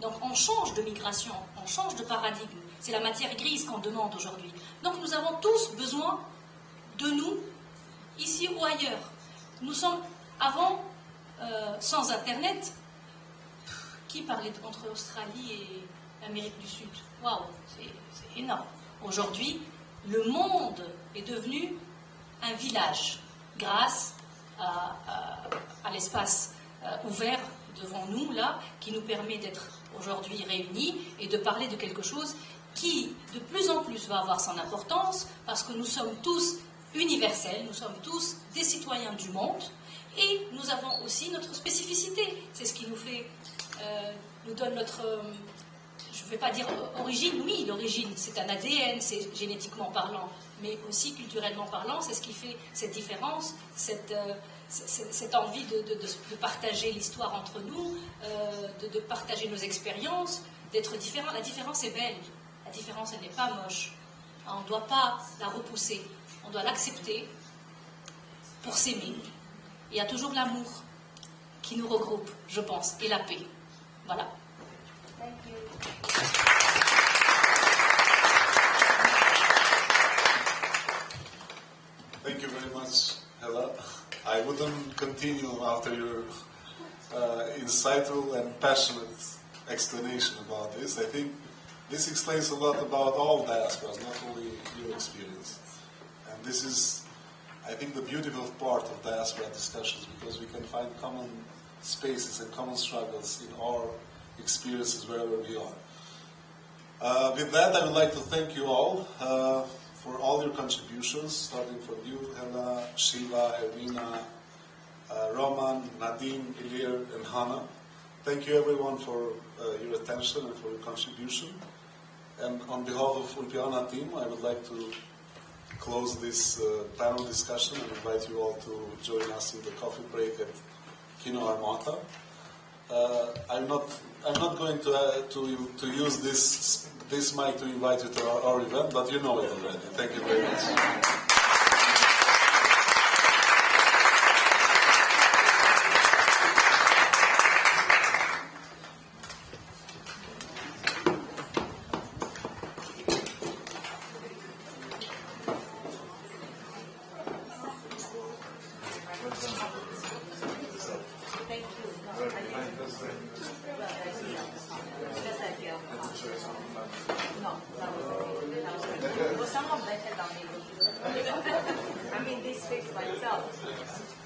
Donc on change de migration, on change de paradigme. C'est la matière grise qu'on demande aujourd'hui. Donc nous avons tous besoin de nous, ici ou ailleurs. Nous sommes, avant, sans Internet, qui parlait entre Australie et l'Amérique du Sud? Waouh, c'est énorme. Aujourd'hui, le monde est devenu un village grâce à l'espace ouvert devant nous, là, qui nous permet d'être aujourd'hui réunis et de parler de quelque chose qui, de plus en plus, va avoir son importance, parce que nous sommes tous universels, nous sommes tous des citoyens du monde, et nous avons aussi notre spécificité. C'est ce qui nous fait, nous donne notre, je ne vais pas dire origine, oui, l'origine, c'est un ADN, c'est génétiquement parlant, mais aussi culturellement parlant, c'est ce qui fait cette différence, cette envie de partager l'histoire entre nous, de partager nos expériences, d'être différents. La différence est belle, la différence, elle n'est pas moche. On ne doit pas la repousser, on doit l'accepter pour s'aimer. Il y a toujours l'amour qui nous regroupe, je pense, et la paix. Voilà. Thank you. Thank you very much, Hella. I wouldn't continue after your insightful and passionate explanation about this. I think this explains a lot about all diasporas, not only your experience. And this is, I think, the beautiful part of diaspora discussions, because we can find common spaces and common struggles in our experiences wherever we are. With that, I would like to thank you all for all your contributions, starting from you, Hella, Sheila, Ermina, Roman, Nadine, Ilir, and Hannah. Thank you everyone for your attention and for your contribution. And on behalf of Ulpiana team, I would like to close this panel discussion and invite you all to join us in the coffee break at Kino Armata. I'm not going to use this mic to invite you to our event, but you know it already. Thank you very much. Well, some of them had done it. I mean, this fixed by itself.